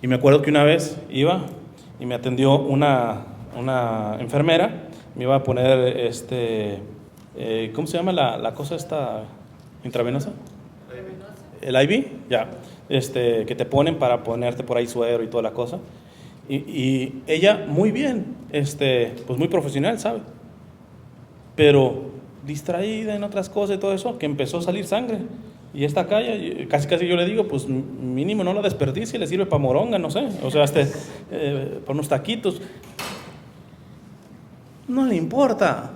Y me acuerdo que una vez iba y me atendió una enfermera, me iba a poner ¿cómo se llama la cosa esta intravenosa? El IV, ya, que te ponen para ponerte por ahí suero y toda la cosa. Y ella muy bien, pues muy profesional, ¿sabe? Pero distraída en otras cosas y todo eso, que empezó a salir sangre. Y esta calle, casi yo le digo, pues mínimo no la desperdicie, le sirve para moronga, no sé, o sea, para unos taquitos. No le importa.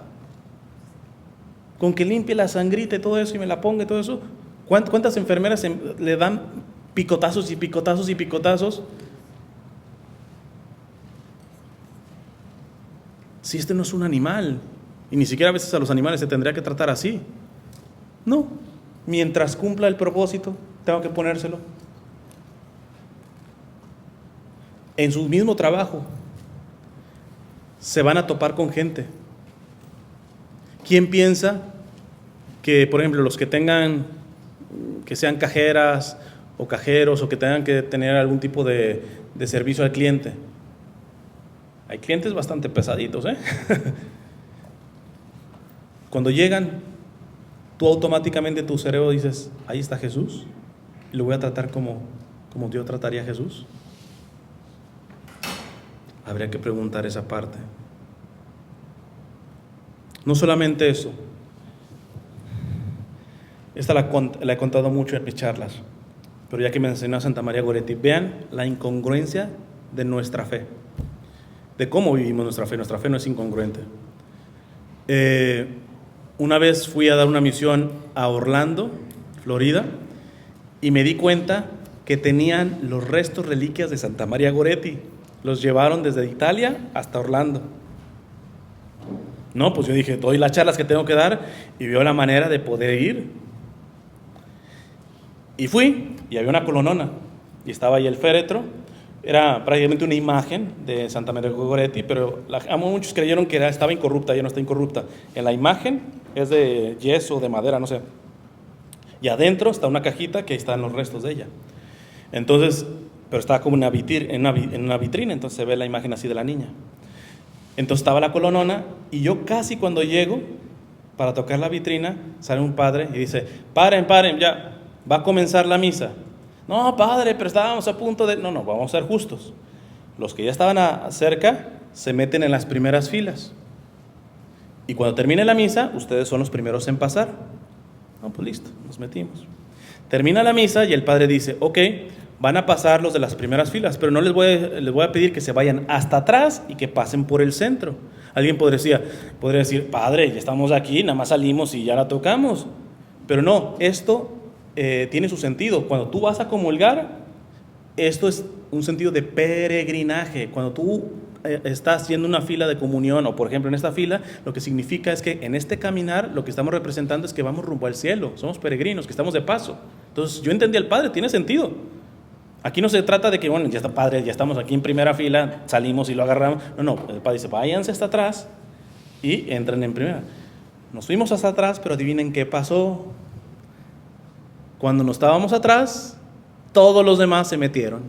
Con que limpie la sangrita y todo eso y me la ponga y todo eso. ¿Cuántas enfermeras le dan picotazos y picotazos y picotazos? Si no es un animal, y ni siquiera a veces a los animales se tendría que tratar así. No, mientras cumpla el propósito, tengo que ponérselo. En su mismo trabajo, se van a topar con gente. ¿Quién piensa que, por ejemplo, los que sean cajeras o cajeros o que tengan que tener algún tipo de servicio al cliente? Hay clientes bastante pesaditos, ¿eh? Cuando llegan, tú automáticamente tu cerebro dices, ahí está Jesús, y lo voy a tratar como Dios trataría a Jesús. Habría que preguntar esa parte. No solamente eso, esta la he contado mucho en mis charlas, pero ya que me enseñó a Santa María Goretti, vean la incongruencia de nuestra fe, de cómo vivimos nuestra fe no es incongruente. Una vez fui a dar una misión a Orlando, Florida, y me di cuenta que tenían los restos, reliquias de Santa María Goretti. Los llevaron desde Italia hasta Orlando. No, pues yo dije, doy las charlas que tengo que dar y veo la manera de poder ir. Y fui, y había una colonona, y estaba ahí el féretro. Era prácticamente una imagen de Santa María Goretti, pero muchos creyeron que estaba incorrupta, ya no está incorrupta. En la imagen es de yeso, de madera, no sé. Y adentro está una cajita que están los restos de ella. Entonces, pero estaba como en una vitrina, entonces se ve la imagen así de la niña. Entonces estaba la colonona y yo casi cuando llego para tocar la vitrina, sale un padre y dice, paren, ya, va a comenzar la misa. No, padre, pero estábamos a punto de... No, vamos a ser justos. Los que ya estaban cerca se meten en las primeras filas. Y cuando termine la misa, ustedes son los primeros en pasar. No, pues listo, nos metimos. Termina la misa y el padre dice, ok, van a pasar los de las primeras filas, pero no les voy a pedir que se vayan hasta atrás y que pasen por el centro. Alguien podría decir, padre, ya estamos aquí, nada más salimos y ya la tocamos. Pero no, esto tiene su sentido. Cuando tú vas a comulgar, esto es un sentido de peregrinaje. Cuando tú estás haciendo una fila de comunión, o por ejemplo en esta fila, lo que significa es que en este caminar lo que estamos representando es que vamos rumbo al cielo, somos peregrinos, que estamos de paso. Entonces yo entendí al padre, tiene sentido. Aquí no se trata de que, bueno, ya está padre, ya estamos aquí en primera fila, salimos y lo agarramos. No, el padre dice, váyanse hasta atrás y entren en primera. Nos fuimos hasta atrás, pero adivinen qué pasó. Cuando nos estábamos atrás, todos los demás se metieron.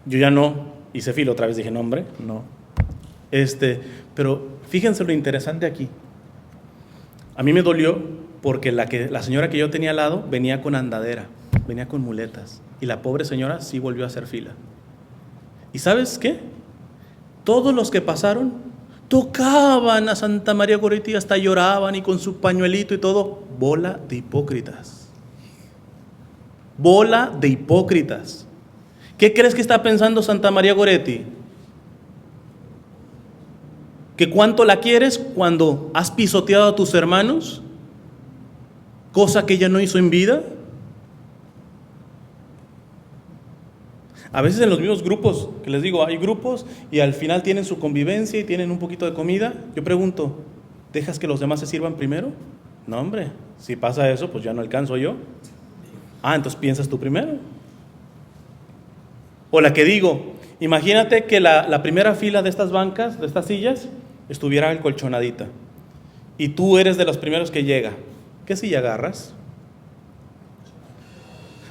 Yo ya no hice fila otra vez, dije, no, hombre, no. Pero fíjense lo interesante aquí. A mí me dolió porque la señora que yo tenía al lado venía con andadera, venía con muletas, y la pobre señora sí volvió a hacer fila. ¿Y sabes qué? todos los que pasaron tocaban a Santa María Goretti, hasta lloraban y con su pañuelito y todo. Bola de hipócritas. Bola de hipócritas. ¿Qué crees que está pensando Santa María Goretti? ¿Que cuánto la quieres cuando has pisoteado a tus hermanos? Cosa que ella no hizo en vida. A veces en los mismos grupos, que les digo, hay grupos y al final tienen su convivencia y tienen un poquito de comida. Yo pregunto, ¿dejas que los demás se sirvan primero? No, hombre, si pasa eso, pues ya no alcanzo yo. Entonces piensas tú primero. O la que digo, imagínate que la primera fila de estas bancas, de estas sillas, estuviera acolchonadita. Y tú eres de los primeros que llega. ¿Qué silla agarras?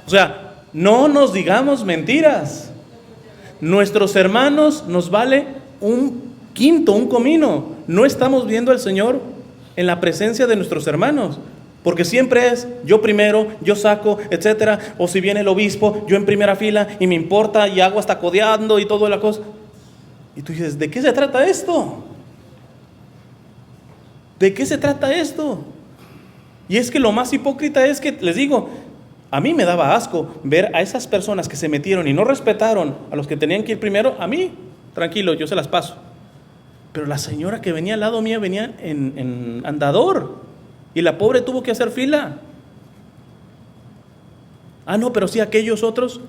O sea, no nos digamos mentiras. Nuestros hermanos nos vale un quinto, un comino. No estamos viendo al Señor en la presencia de nuestros hermanos, porque siempre es yo primero, yo saco, etcétera. O si viene el obispo, yo en primera fila y me importa y hago hasta codeando y toda la cosa. Y tú dices, ¿de qué se trata esto? ¿De qué se trata esto? Y es que lo más hipócrita es que, les digo, a mí me daba asco ver a esas personas que se metieron y no respetaron a los que tenían que ir primero. A mí, tranquilo, yo se las paso. Pero la señora que venía al lado mío venía en andador y la pobre tuvo que hacer fila. No, pero sí aquellos otros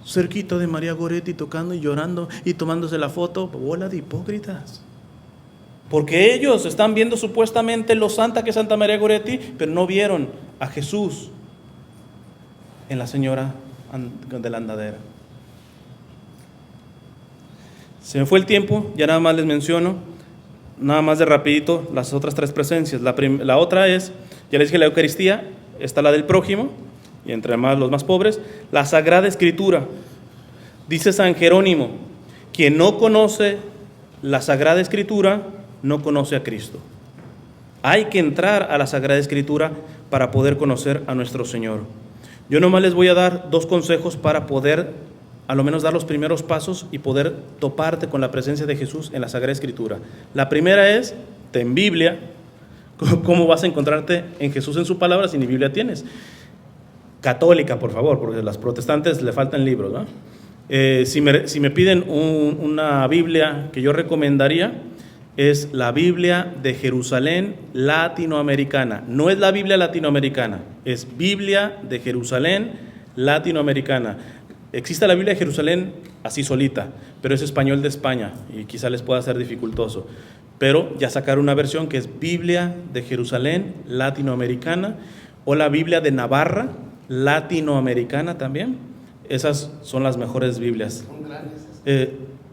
cerquita de María Goretti tocando y llorando y tomándose la foto. Bola de hipócritas. Porque ellos están viendo supuestamente lo santa que es Santa María Goretti, pero no vieron a Jesús en la señora de la andadera. Se me fue el tiempo, ya nada más les menciono, nada más de rapidito, las otras tres presencias. La otra es, ya les dije, la Eucaristía, está la del prójimo, y entre más los más pobres, la Sagrada Escritura. Dice San Jerónimo, quien no conoce la Sagrada Escritura, no conoce a Cristo. Hay que entrar a la Sagrada Escritura para poder conocer a nuestro Señor. Yo nomás les voy a dar 2 consejos para poder, a lo menos, dar los primeros pasos y poder toparte con la presencia de Jesús en la Sagrada Escritura. La primera es, ten Biblia. ¿Cómo vas a encontrarte en Jesús en su palabra si ni Biblia tienes? Católica, por favor, porque a las protestantes le faltan libros, ¿no? Si me piden una Biblia que yo recomendaría, es la Biblia de Jerusalén latinoamericana. No es la Biblia latinoamericana, es Biblia de Jerusalén latinoamericana. Existe la Biblia de Jerusalén así solita, pero es español de España y quizá les pueda ser dificultoso. Pero ya sacaron una versión que es Biblia de Jerusalén latinoamericana, o la Biblia de Navarra latinoamericana también. Esas son las mejores Biblias. Son grandes.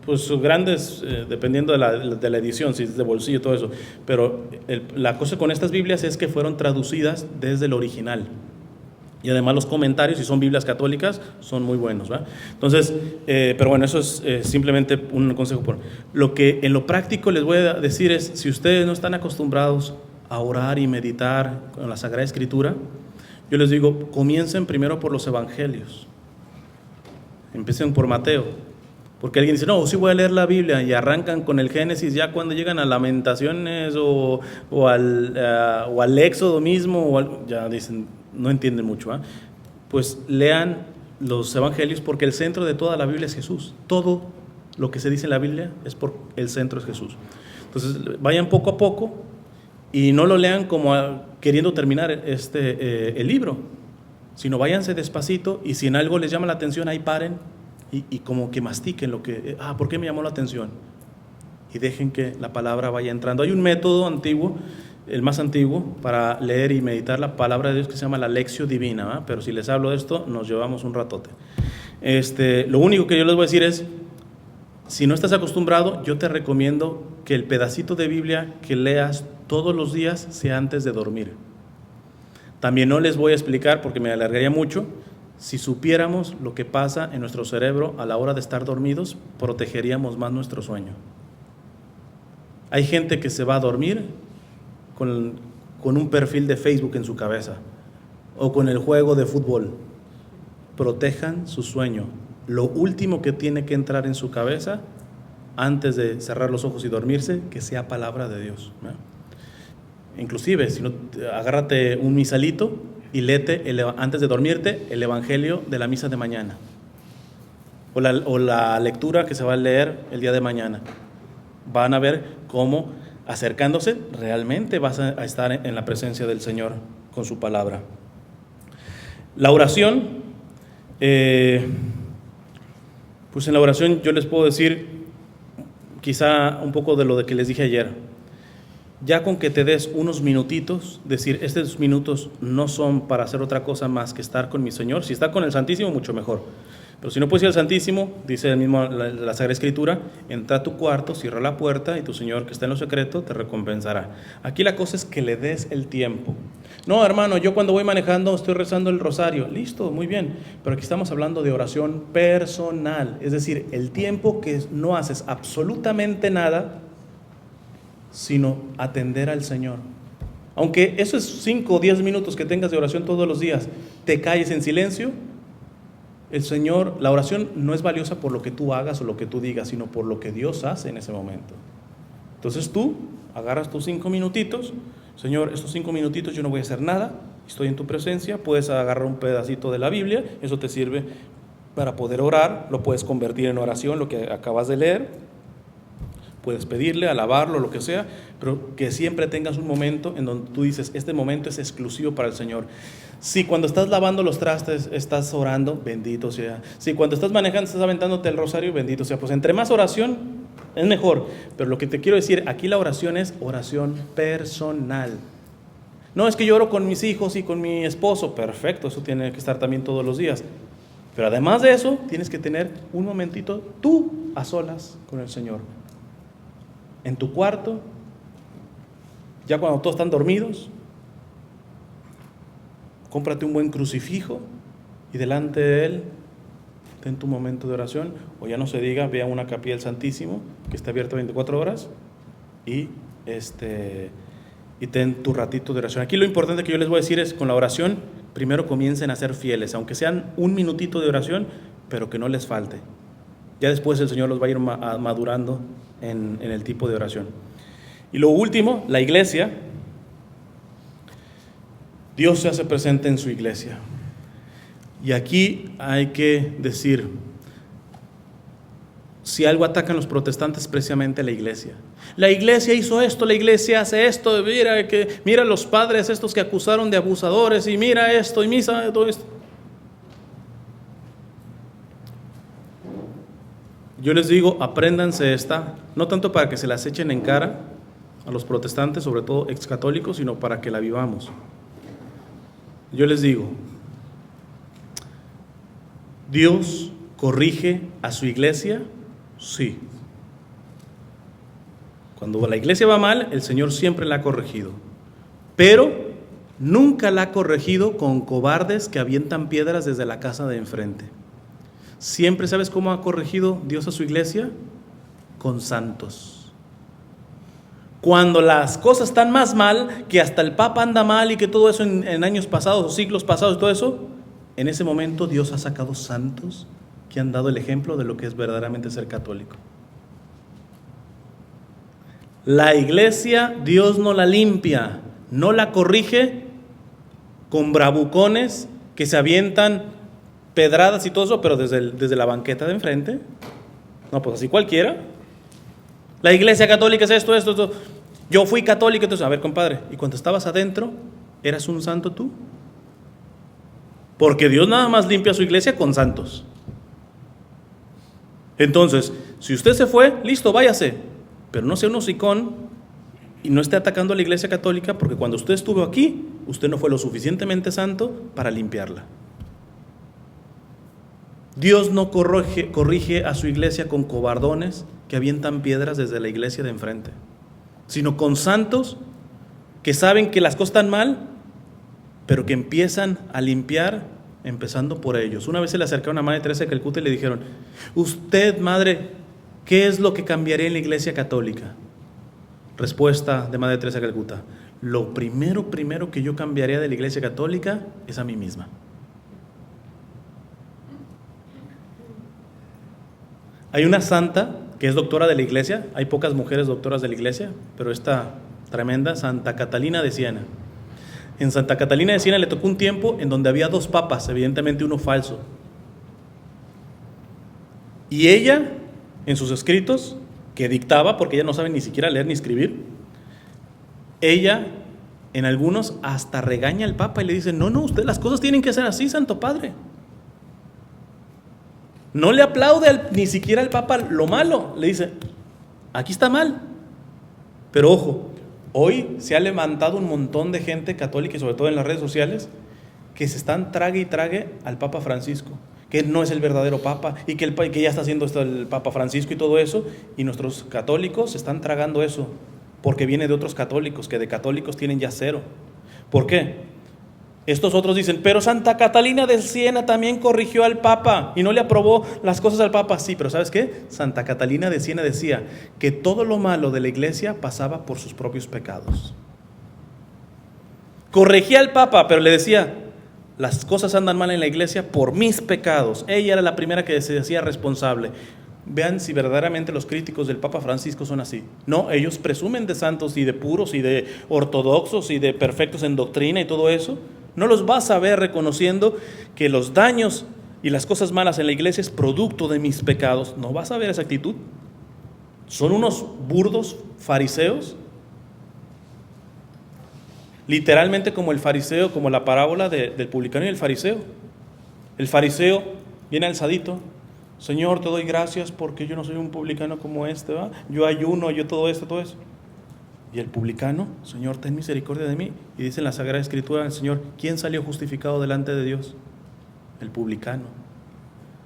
Pues grandes, dependiendo de la edición, si es de bolsillo, todo eso. Pero la cosa con estas Biblias es que fueron traducidas desde el original. Y además los comentarios, si son Biblias católicas, son muy buenos, ¿verdad? Entonces, pero bueno, eso es simplemente un consejo. Lo que en lo práctico les voy a decir es, si ustedes no están acostumbrados a orar y meditar con la Sagrada Escritura, yo les digo, comiencen primero por los evangelios. Empiecen por Mateo. Porque alguien dice, no, sí voy a leer la Biblia, y arrancan con el Génesis, ya cuando llegan a Lamentaciones o al Éxodo mismo, ya dicen, no entienden mucho, ¿eh? Pues lean los evangelios, porque el centro de toda la Biblia es Jesús. Todo lo que se dice en la Biblia es por el centro es Jesús. Entonces vayan poco a poco y no lo lean como queriendo terminar el libro, sino váyanse despacito, y si en algo les llama la atención, ahí paren y como que mastiquen lo que, ¿por qué me llamó la atención? Y dejen que la palabra vaya entrando. Hay un método antiguo, el más antiguo, para leer y meditar la palabra de Dios, que se llama la Lectio Divina, ¿verdad? Pero si les hablo de esto, nos llevamos un ratote. Lo único que yo les voy a decir es, si no estás acostumbrado, yo te recomiendo que el pedacito de Biblia que leas todos los días sea antes de dormir. También no les voy a explicar, porque me alargaría mucho. Si supiéramos lo que pasa en nuestro cerebro a la hora de estar dormidos, protegeríamos más nuestro sueño. Hay gente que se va a dormir con un perfil de Facebook en su cabeza, o con el juego de fútbol. Protejan su sueño. Lo último que tiene que entrar en su cabeza antes de cerrar los ojos y dormirse, que sea palabra de Dios, ¿no? Inclusive, si no, agárrate un misalito y léete antes de dormirte el evangelio de la misa de mañana, o la lectura que se va a leer el día de mañana. Van a ver cómo, acercándose, realmente vas a estar en la presencia del Señor con su palabra. La oración, pues en la oración yo les puedo decir quizá un poco de lo de que les dije ayer. Ya con que te des unos minutitos, decir, estos minutos no son para hacer otra cosa más que estar con mi Señor. Si está con el Santísimo, mucho mejor. Pero si no puedes ir al Santísimo, dice el mismo la Sagrada Escritura, entra a tu cuarto, cierra la puerta y tu Señor que está en lo secreto te recompensará. Aquí la cosa es que le des el tiempo. No, hermano, yo cuando voy manejando estoy rezando el rosario. Listo, muy bien. Pero aquí estamos hablando de oración personal. Es decir, el tiempo que no haces absolutamente nada, sino atender al Señor. Aunque esos 5 o 10 minutos que tengas de oración todos los días, te calles en silencio, el Señor, la oración no es valiosa por lo que tú hagas o lo que tú digas, sino por lo que Dios hace en ese momento. Entonces tú agarras tus 5 minutitos, Señor, estos 5 minutitos yo no voy a hacer nada, estoy en tu presencia, puedes agarrar un pedacito de la Biblia, eso te sirve para poder orar, lo puedes convertir en oración, lo que acabas de leer. Puedes pedirle, alabarlo, lo que sea, pero que siempre tengas un momento en donde tú dices, este momento es exclusivo para el Señor. Si cuando estás lavando los trastes estás orando, bendito sea. Si cuando estás manejando estás aventándote el rosario, bendito sea. Pues entre más oración es mejor. Pero lo que te quiero decir, aquí la oración es oración personal. No es que yo oro con mis hijos y con mi esposo, perfecto, eso tiene que estar también todos los días. Pero además de eso, tienes que tener un momentito tú a solas con el Señor. En tu cuarto, ya cuando todos están dormidos, cómprate un buen crucifijo y delante de él ten tu momento de oración, o ya no se diga, ve a una capilla del Santísimo que está abierta 24 horas y ten tu ratito de oración. Aquí lo importante que yo les voy a decir es, con la oración, primero comiencen a ser fieles, aunque sean un minutito de oración, pero que no les falte. Ya después el Señor los va a ir madurando en el tipo de oración. Y lo último, la iglesia. Dios se hace presente en su iglesia. Y aquí hay que decir, si algo atacan los protestantes, precisamente la iglesia. La iglesia hizo esto, la iglesia hace esto, mira los padres estos que acusaron de abusadores, y mira esto, y mira todo esto. Yo les digo, apréndanse esta, no tanto para que se las echen en cara a los protestantes, sobre todo excatólicos, sino para que la vivamos. Yo les digo, ¿Dios corrige a su iglesia? Sí. Cuando la iglesia va mal, el Señor siempre la ha corregido, pero nunca la ha corregido con cobardes que avientan piedras desde la casa de enfrente. Siempre, ¿sabes cómo ha corregido Dios a su iglesia? Con santos. Cuando las cosas están más mal, que hasta el Papa anda mal y que todo eso en años pasados o siglos pasados, todo eso, en ese momento Dios ha sacado santos que han dado el ejemplo de lo que es verdaderamente ser católico. La iglesia, Dios no la limpia, no la corrige con bravucones que se avientan pedradas y todo eso, pero desde la banqueta de enfrente. No, pues así cualquiera. La iglesia católica es esto. Yo fui católico, entonces, a ver, compadre, ¿y cuando estabas adentro, eras un santo tú? Porque Dios nada más limpia su iglesia con santos. Entonces, si usted se fue, listo, váyase, pero no sea un hocicón y no esté atacando a la iglesia católica, porque cuando usted estuvo aquí, usted no fue lo suficientemente santo para limpiarla. Dios no corrige a su iglesia con cobardones que avientan piedras desde la iglesia de enfrente, sino con santos que saben que las cosas están mal, pero que empiezan a limpiar, empezando por ellos. Una vez se le acercaron a Madre Teresa de Calcuta y le dijeron, usted, madre, ¿qué es lo que cambiaría en la iglesia católica? Respuesta de Madre Teresa de Calcuta, lo primero que yo cambiaría de la iglesia católica es a mí misma. Hay una santa que es doctora de la iglesia. Hay pocas mujeres doctoras de la iglesia, pero esta tremenda, Santa Catalina de Siena. En Santa Catalina de Siena le tocó un tiempo en donde había 2 papas, evidentemente uno falso. Y ella, en sus escritos, que dictaba, porque ella no sabe ni siquiera leer ni escribir, ella en algunos hasta regaña al Papa y le dice: no, usted, las cosas tienen que ser así, Santo Padre. No le aplaude ni siquiera al Papa lo malo, le dice: aquí está mal. Pero ojo, hoy se ha levantado un montón de gente católica, y sobre todo en las redes sociales, que se están trague y trague al Papa Francisco, que no es el verdadero Papa, y que ya está haciendo esto el Papa Francisco y todo eso, y nuestros católicos se están tragando eso, porque viene de otros católicos, que de católicos tienen ya 0. ¿Por qué? Estos otros dicen: pero Santa Catalina de Siena también corrigió al Papa y no le aprobó las cosas al Papa. Sí, pero ¿sabes qué? Santa Catalina de Siena decía que todo lo malo de la iglesia pasaba por sus propios pecados. Corregía al Papa, pero le decía: las cosas andan mal en la iglesia por mis pecados. Ella era la primera que se decía responsable. Vean si verdaderamente los críticos del Papa Francisco son así. No, ellos presumen de santos y de puros y de ortodoxos y de perfectos en doctrina y todo eso. No los vas a ver reconociendo que los daños y las cosas malas en la iglesia es producto de mis pecados. No vas a ver esa actitud. Son unos burdos fariseos, literalmente como el fariseo, como la parábola del publicano y el fariseo. El fariseo viene alzadito: Señor, te doy gracias porque yo no soy un publicano como este, ¿va? Yo ayuno, yo todo esto, todo eso. Y el publicano: Señor, ten misericordia de mí. Y dice en la Sagrada Escritura el Señor: ¿quién salió justificado delante de Dios? El publicano.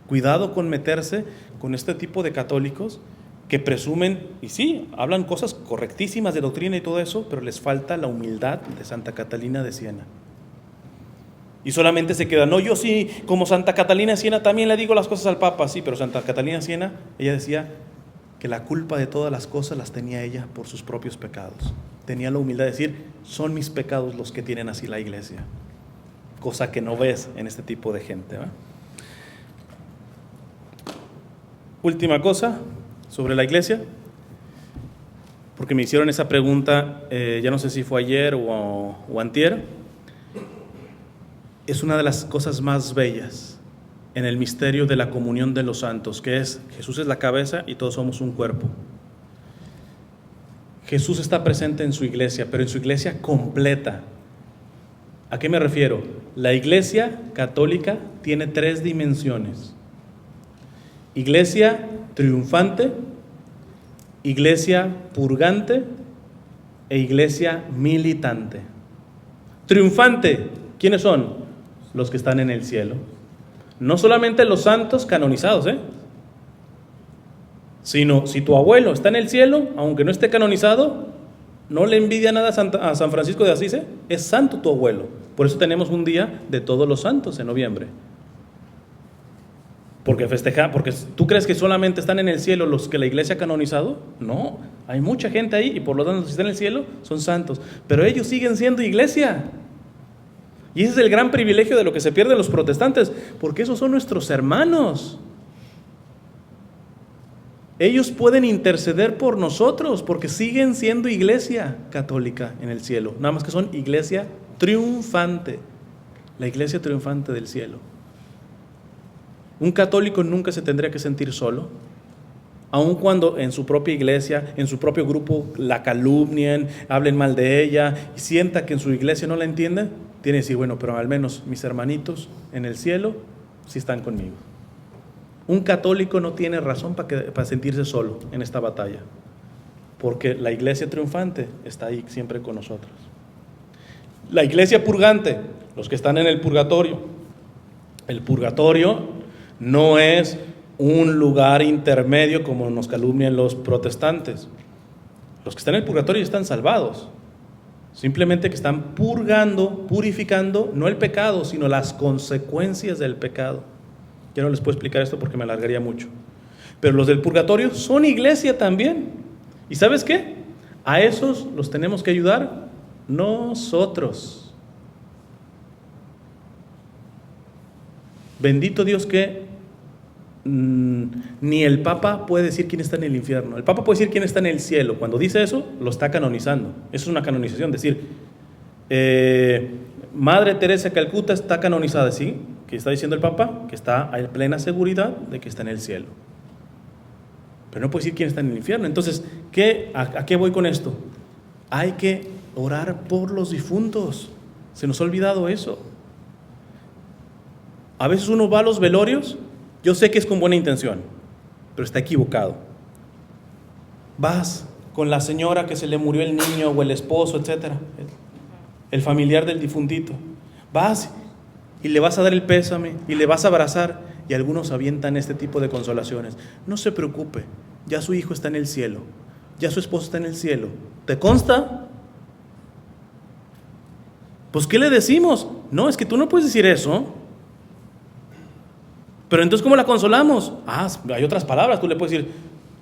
Cuidado con meterse con este tipo de católicos que presumen, y sí, hablan cosas correctísimas de doctrina y todo eso, pero les falta la humildad de Santa Catalina de Siena. Y solamente se queda: no, yo sí, como Santa Catalina de Siena también le digo las cosas al Papa. Sí, pero Santa Catalina de Siena, ella decía que la culpa de todas las cosas las tenía ella por sus propios pecados. Tenía la humildad de decir: son mis pecados los que tienen así la iglesia. Cosa que no ves en este tipo de gente, ¿va? Última cosa sobre la iglesia, porque me hicieron esa pregunta, ya no sé si fue ayer o antier. Es una de las cosas más bellas en el misterio de la comunión de los santos, que es: Jesús es la cabeza y todos somos un cuerpo. Jesús está presente en su iglesia, pero en su iglesia completa. ¿A qué me refiero? La iglesia católica tiene 3 dimensiones: iglesia triunfante, iglesia purgante e iglesia militante. Triunfante, ¿quiénes son? Los que están en el cielo. No solamente los santos canonizados, sino si tu abuelo está en el cielo, aunque no esté canonizado, no le envidia nada a San Francisco de Asís, es santo tu abuelo. Por eso tenemos un día de todos los santos en noviembre. Porque tú crees que solamente están en el cielo los que la iglesia ha canonizado. No, hay mucha gente ahí y por lo tanto si están en el cielo son santos, pero ellos siguen siendo iglesia. Y ese es el gran privilegio de lo que se pierden los protestantes, porque esos son nuestros hermanos. Ellos pueden interceder por nosotros porque siguen siendo iglesia católica en el cielo, nada más que son iglesia triunfante, la iglesia triunfante del cielo. Un católico nunca se tendría que sentir solo, aun cuando en su propia iglesia, en su propio grupo la calumnien, hablen mal de ella y sienta que en su iglesia no la entienden. Tiene que decir: bueno, pero al menos mis hermanitos en el cielo sí están conmigo. Un católico no tiene razón para sentirse solo en esta batalla, porque la iglesia triunfante está ahí siempre con nosotros. La iglesia purgante, los que están en el purgatorio. El purgatorio no es un lugar intermedio como nos calumnian los protestantes. Los que están en el purgatorio están salvados. Simplemente que están purgando, purificando, no el pecado, sino las consecuencias del pecado. Ya no les puedo explicar esto porque me alargaría mucho. Pero los del purgatorio son iglesia también. ¿Y sabes qué? A esos los tenemos que ayudar nosotros. Bendito Dios que ni el Papa puede decir quién está en el infierno. El Papa puede decir quién está en el cielo. Cuando dice eso, lo está canonizando. Eso es una canonización. Decir, Madre Teresa de Calcuta está canonizada, ¿sí? ¿Qué está diciendo el Papa? Que está en plena seguridad de que está en el cielo. Pero no puede decir quién está en el infierno. Entonces, ¿a qué voy con esto? Hay que orar por los difuntos. Se nos ha olvidado eso. A veces uno va a los velorios, yo sé que es con buena intención, pero está equivocado. Vas con la señora que se le murió el niño o el esposo, etcétera, el familiar del difuntito. Vas y le vas a dar el pésame y le vas a abrazar, y algunos avientan este tipo de consolaciones. No se preocupe, ya su hijo está en el cielo, ya su esposo está en el cielo. ¿Te consta? Pues ¿qué le decimos? No, es que tú no puedes decir eso. Pero entonces, ¿cómo la consolamos? Hay otras palabras. Tú le puedes decir,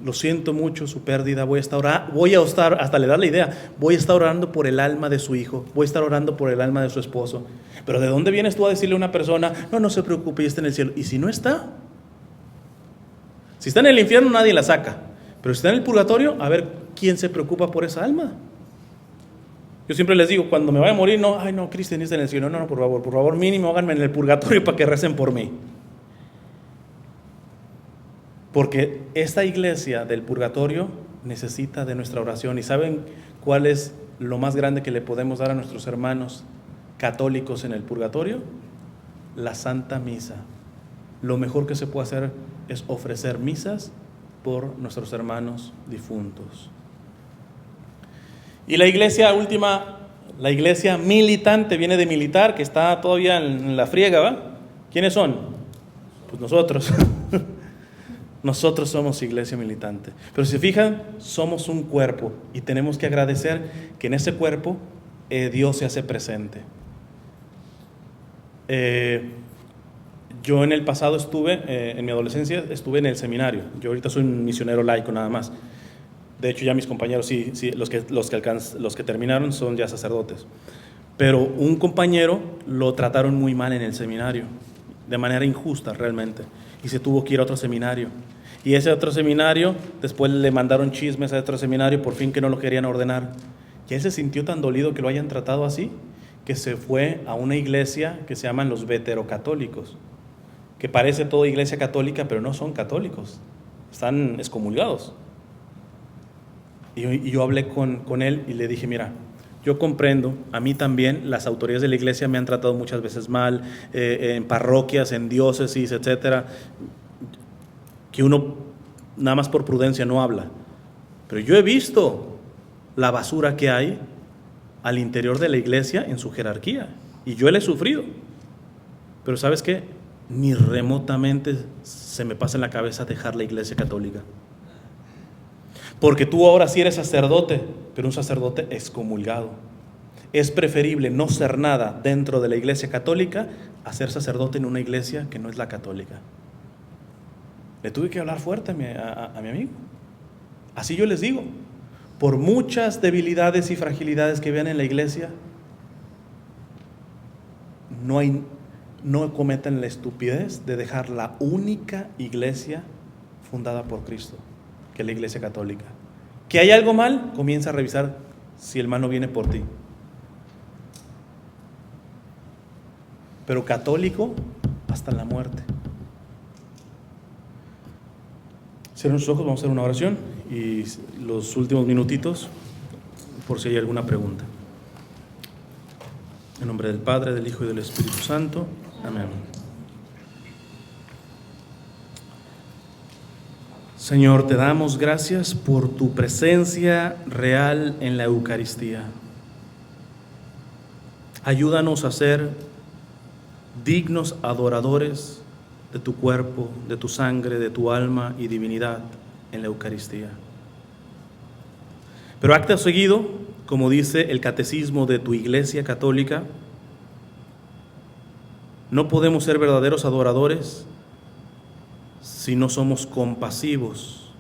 lo siento mucho su pérdida, voy a estar, hasta le da la idea, voy a estar orando por el alma de su hijo, voy a estar orando por el alma de su esposo. Pero ¿de dónde vienes tú a decirle a una persona, no se preocupe, ya está en el cielo? ¿Y si no está? Si está en el infierno, nadie la saca. Pero si está en el purgatorio, a ver quién se preocupa por esa alma. Yo siempre les digo, cuando me vaya a morir, no, Cristian está en el cielo. No, por favor, mínimo háganme en el purgatorio para que recen por mí. Porque esta iglesia del purgatorio necesita de nuestra oración. ¿Y saben cuál es lo más grande que le podemos dar a nuestros hermanos católicos en el purgatorio? La Santa Misa. Lo mejor que se puede hacer es ofrecer misas por nuestros hermanos difuntos. Y la iglesia última, la iglesia militante, viene de militar, que está todavía en la friega, ¿va? ¿Quiénes son? Pues nosotros. Nosotros somos iglesia militante. Pero si se fijan, somos un cuerpo y tenemos que agradecer que en ese cuerpo Dios se hace presente. Yo en el pasado en mi adolescencia estuve en el seminario. Yo ahorita soy un misionero laico nada más. De hecho ya mis compañeros, sí, los que terminaron son ya sacerdotes. Pero un compañero lo trataron muy mal en el seminario, de manera injusta realmente. Y se tuvo que ir a otro seminario. Y ese otro seminario, después le mandaron chismes a otro seminario, por fin que no lo querían ordenar. Y él se sintió tan dolido que lo hayan tratado así, que se fue a una iglesia que se llaman los veterocatólicos, que parece toda iglesia católica, pero no son católicos, están excomulgados. Y yo hablé con él y le dije, mira, yo comprendo, a mí también las autoridades de la iglesia me han tratado muchas veces mal, en parroquias, en diócesis, etcétera, que uno nada más por prudencia no habla. Pero yo he visto la basura que hay al interior de la iglesia en su jerarquía, y yo la he sufrido. Pero ¿sabes qué? Ni remotamente se me pasa en la cabeza dejar la iglesia católica. Porque tú ahora sí eres sacerdote, pero un sacerdote excomulgado. Es preferible no ser nada dentro de la iglesia católica a ser sacerdote en una iglesia que no es la católica. Le tuve que hablar fuerte a mi amigo. Así yo les digo, por muchas debilidades y fragilidades que vean en la iglesia, no cometan la estupidez de dejar la única iglesia fundada por Cristo, que es la iglesia católica. ¿Que hay algo mal? Comienza a revisar si el mal no viene por ti. Pero católico hasta la muerte. Cierren sus ojos, vamos a hacer una oración y los últimos minutitos por si hay alguna pregunta. En nombre del Padre, del Hijo y del Espíritu Santo. Amén. Señor, te damos gracias por tu presencia real en la Eucaristía. Ayúdanos a ser dignos adoradores de tu cuerpo, de tu sangre, de tu alma y divinidad en la Eucaristía. Pero acto seguido, como dice el catecismo de tu Iglesia Católica, no podemos ser verdaderos adoradores si no somos compasivos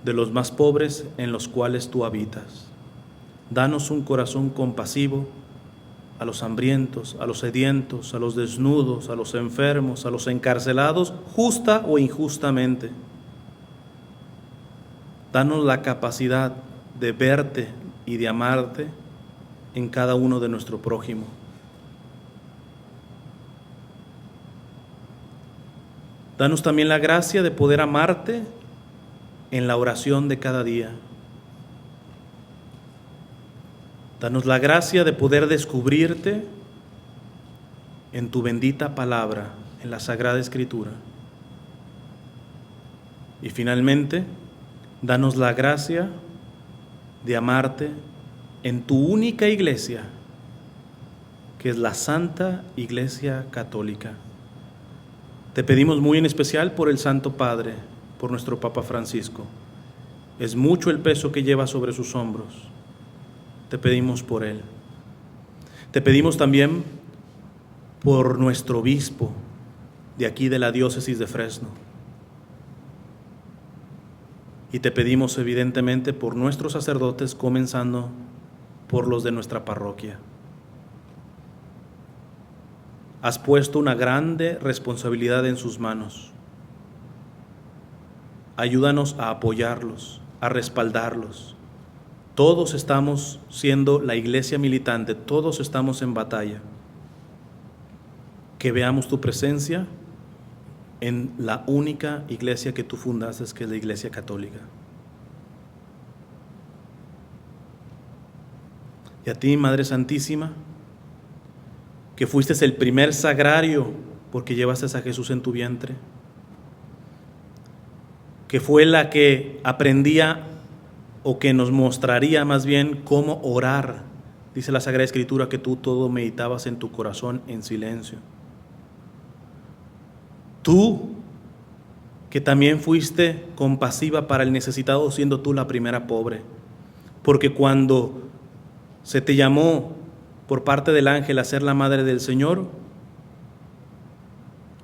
de los más pobres en los cuales tú habitas. Danos un corazón compasivo a los hambrientos, a los sedientos, a los desnudos, a los enfermos, a los encarcelados, justa o injustamente. Danos la capacidad de verte y de amarte en cada uno de nuestro prójimo. Danos también la gracia de poder amarte en la oración de cada día. Danos la gracia de poder descubrirte en tu bendita palabra, en la Sagrada Escritura. Y finalmente, danos la gracia de amarte en tu única iglesia, que es la Santa Iglesia Católica. Te pedimos muy en especial por el Santo Padre, por nuestro Papa Francisco. Es mucho el peso que lleva sobre sus hombros. Te pedimos por él. Te pedimos también por nuestro obispo de aquí de la diócesis de Fresno. Y te pedimos evidentemente por nuestros sacerdotes, comenzando por los de nuestra parroquia. Has puesto una grande responsabilidad en sus manos. Ayúdanos a apoyarlos, a respaldarlos. Todos estamos siendo la iglesia militante, todos estamos en batalla. Que veamos tu presencia en la única iglesia que tú fundaste, que es la Iglesia Católica. Y a ti, Madre Santísima, que fuiste el primer sagrario porque llevaste a Jesús en tu vientre, que fue la que aprendía o que nos mostraría más bien cómo orar. Dice la Sagrada Escritura que tú todo meditabas en tu corazón en silencio. Tú, que también fuiste compasiva para el necesitado, siendo tú la primera pobre, porque cuando se te llamó por parte del ángel a ser la madre del Señor,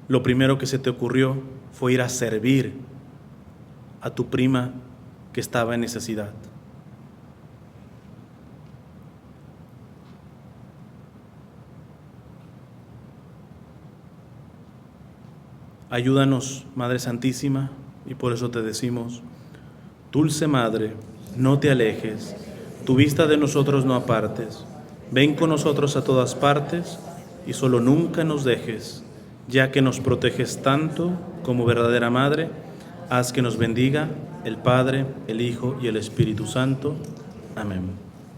lo primero que se te ocurrió fue ir a servir a tu prima que estaba en necesidad. Ayúdanos, Madre Santísima, y por eso te decimos: Dulce Madre, no te alejes, tu vista de nosotros no apartes, ven con nosotros a todas partes y solo nunca nos dejes, ya que nos proteges tanto como verdadera Madre. Haz que nos bendiga el Padre, el Hijo y el Espíritu Santo. Amén.